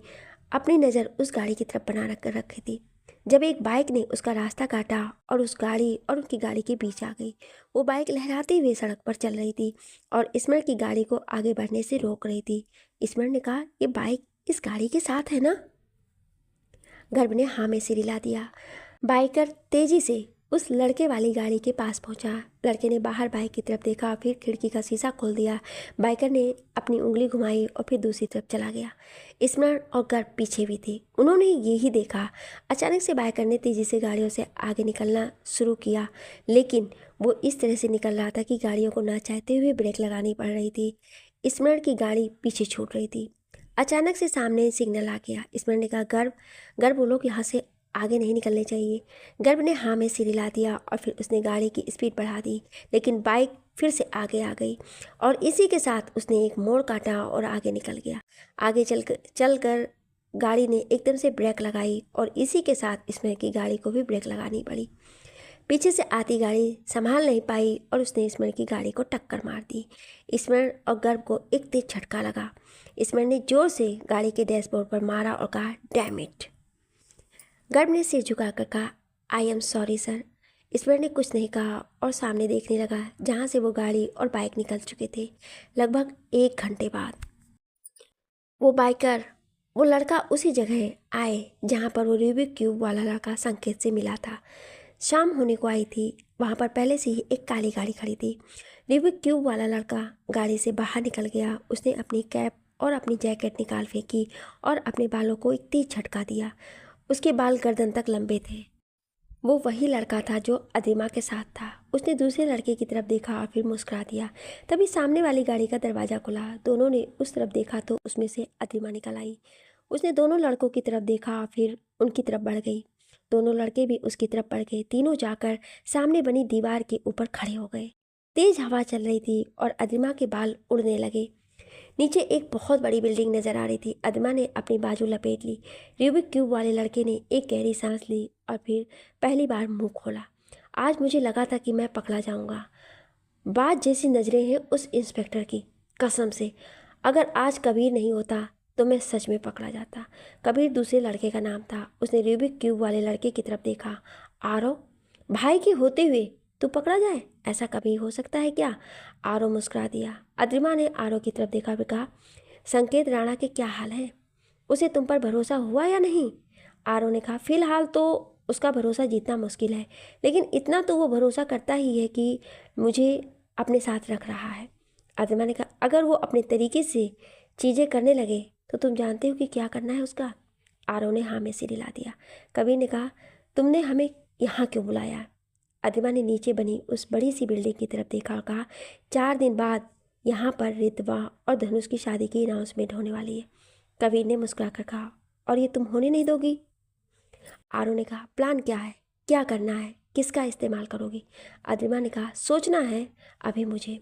अपनी नज़र उस गाड़ी की तरफ बना कर रखी थी जब एक बाइक ने उसका रास्ता काटा और उस गाड़ी और उनकी गाड़ी के बीच आ गई। वो बाइक लहराती हुई सड़क पर चल रही थी और स्मरण की गाड़ी को आगे बढ़ने से रोक रही थी। स्मरण ने कहा, ये बाइक इस गाड़ी के साथ है ना? गर्भ ने हाँ में सिर हिला दिया। बाइकर तेजी से उस लड़के वाली गाड़ी के पास पहुंचा। लड़के ने बाहर बाइक की तरफ देखा, फिर खिड़की का शीशा खोल दिया। बाइकर ने अपनी उंगली घुमाई और फिर दूसरी तरफ चला गया। स्मरण और गर्भ पीछे भी थे। उन्होंने यही देखा। अचानक से बाइकर ने तेजी से गाड़ियों से आगे निकलना शुरू किया, लेकिन वो इस तरह से निकल रहा था कि गाड़ियों को ना चाहते हुए ब्रेक लगानी पड़ रही थी। स्मरण की गाड़ी पीछे छूट रही थी। अचानक से सामने सिग्नल आ गया। स्मरण ने कहा, गर्भ गर्भ वो लोग यहाँ से आगे नहीं निकलने चाहिए। गर्भ ने हाँ में सिर हिला दिया और फिर उसने गाड़ी की स्पीड बढ़ा दी, लेकिन बाइक फिर से आगे आ गई और इसी के साथ उसने एक मोड़ काटा और आगे निकल गया। आगे चलकर गाड़ी ने एकदम से ब्रेक लगाई और इसी के साथ स्मरण की गाड़ी को भी ब्रेक लगानी पड़ी। पीछे से आती गाड़ी संभाल नहीं पाई और उसने स्मरण की गाड़ी को टक्कर मार दी। स्मरण और गर्भ को एक तेज झटका लगा। स्मरण ने जोर से गाड़ी के डैशबोर्ड पर मारा और कहा, डैम इट। गर्भ ने सिर झुकाकर कहा, आई एम सॉरी सर। स्मरण ने कुछ नहीं कहा और सामने देखने लगा जहाँ से वो गाड़ी और बाइक निकल चुके थे। लगभग 1 घंटे बाद वो लड़का उसी जगह आए जहाँ पर वो रूबिक क्यूब वाला लड़का संकेत से मिला था। शाम होने को आई थी। वहाँ पर पहले से ही एक काली गाड़ी खड़ी थी। रूबिक क्यूब वाला लड़का गाड़ी से बाहर निकल गया। उसने अपनी कैप और अपनी जैकेट निकाल फेंकी और अपने बालों को एक तेज झटका दिया। उसके बाल गर्दन तक लंबे थे। वो वही लड़का था जो अदीमा के साथ था। उसने दूसरे लड़के की तरफ देखा और फिर मुस्कुरा दिया। तभी सामने वाली गाड़ी का दरवाज़ा खुला। दोनों ने उस तरफ देखा तो उसमें से अदीमा निकल आई। उसने दोनों लड़कों की तरफ देखा और फिर उनकी तरफ बढ़ गई। दोनों लड़के भी उसकी तरफ बढ़ गए। तीनों जाकर सामने बनी दीवार के ऊपर खड़े हो गए। तेज हवा चल रही थी और अदीमा के बाल उड़ने लगे। नीचे एक बहुत बड़ी बिल्डिंग नजर आ रही थी। अदीमा ने अपनी बाजू लपेट ली। रूबिक क्यूब वाले लड़के ने एक गहरी सांस ली और फिर पहली बार मुंह खोला। आज मुझे लगा था कि मैं पकड़ा जाऊंगा। बात जैसी नज़रें हैं उस इंस्पेक्टर की। कसम से अगर आज कबीर नहीं होता तो मैं सच में पकड़ा जाता। कबीर दूसरे लड़के का नाम था। उसने रूबिक क्यूब वाले लड़के की तरफ देखा। आरव, भाई के होते हुए तू पकड़ा जाए, ऐसा कभी हो सकता है क्या? आरव मुस्कुरा दिया। अद्रिमा ने आरव की तरफ देखा और कहा, संकेत राणा के क्या हाल है? उसे तुम पर भरोसा हुआ या नहीं? आरव ने कहा, फिलहाल तो उसका भरोसा जीतना मुश्किल है, लेकिन इतना तो वो भरोसा करता ही है कि मुझे अपने साथ रख रहा है। अद्रिमा ने कहा, अगर वो अपने तरीके से चीज़ें करने लगे तो तुम जानते हो कि क्या करना है उसका? आरव ने हाँ में सिर हिला दिया। कबीर ने कहा, तुमने हमें यहाँ क्यों बुलाया? अदिमा ने नीचे बनी उस बड़ी सी बिल्डिंग की तरफ देखा और कहा, 4 दिन बाद यहाँ पर रितवा और धनुष की शादी की अनाउंसमेंट होने वाली है। कबीर ने मुस्कुराकर कहा, और ये तुम होने नहीं दोगी? आरो ने कहा, प्लान क्या है, क्या करना है, किसका इस्तेमाल करोगी? अदिमा ने कहा, सोचना है अभी मुझे।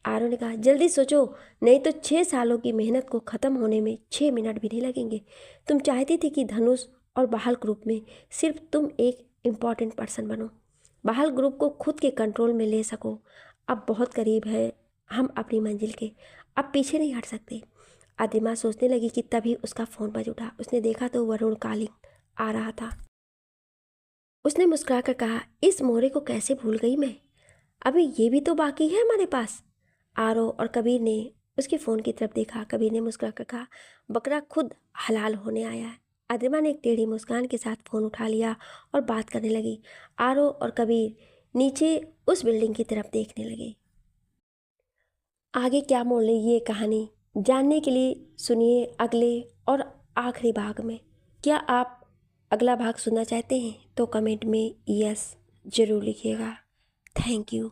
आरो ने कहा, जल्दी सोचो, नहीं तो 6 सालों की मेहनत को ख़त्म होने में 6 मिनट भी नहीं लगेंगे। तुम चाहती थी कि धनुष और बहाल ग्रुप में सिर्फ तुम एक इम्पॉर्टेंट पर्सन बनो, बहाल ग्रुप को खुद के कंट्रोल में ले सको। अब बहुत करीब है हम अपनी मंजिल के, अब पीछे नहीं हट सकते। अदिमा सोचने लगी कि तभी उसका फ़ोन बज उठा। उसने देखा तो वरुण कॉलिंग आ रहा था। उसने मुस्कुराकर कहा, इस मोहरे को कैसे भूल गई मैं, अभी ये भी तो बाकी है हमारे पास। आरो और कबीर ने उसके फ़ोन की तरफ देखा। कबीर ने मुस्कुराकर कहा, बकरा खुद हलाल होने आया है। अदिमा ने एक टेढ़ी मुस्कान के साथ फ़ोन उठा लिया और बात करने लगी। आरो और कबीर नीचे उस बिल्डिंग की तरफ देखने लगे। आगे क्या मोड़ लेगी ये कहानी, जानने के लिए सुनिए अगले और आखिरी भाग में। क्या आप अगला भाग सुनना चाहते हैं तो कमेंट में यस ज़रूर लिखिएगा। Thank you.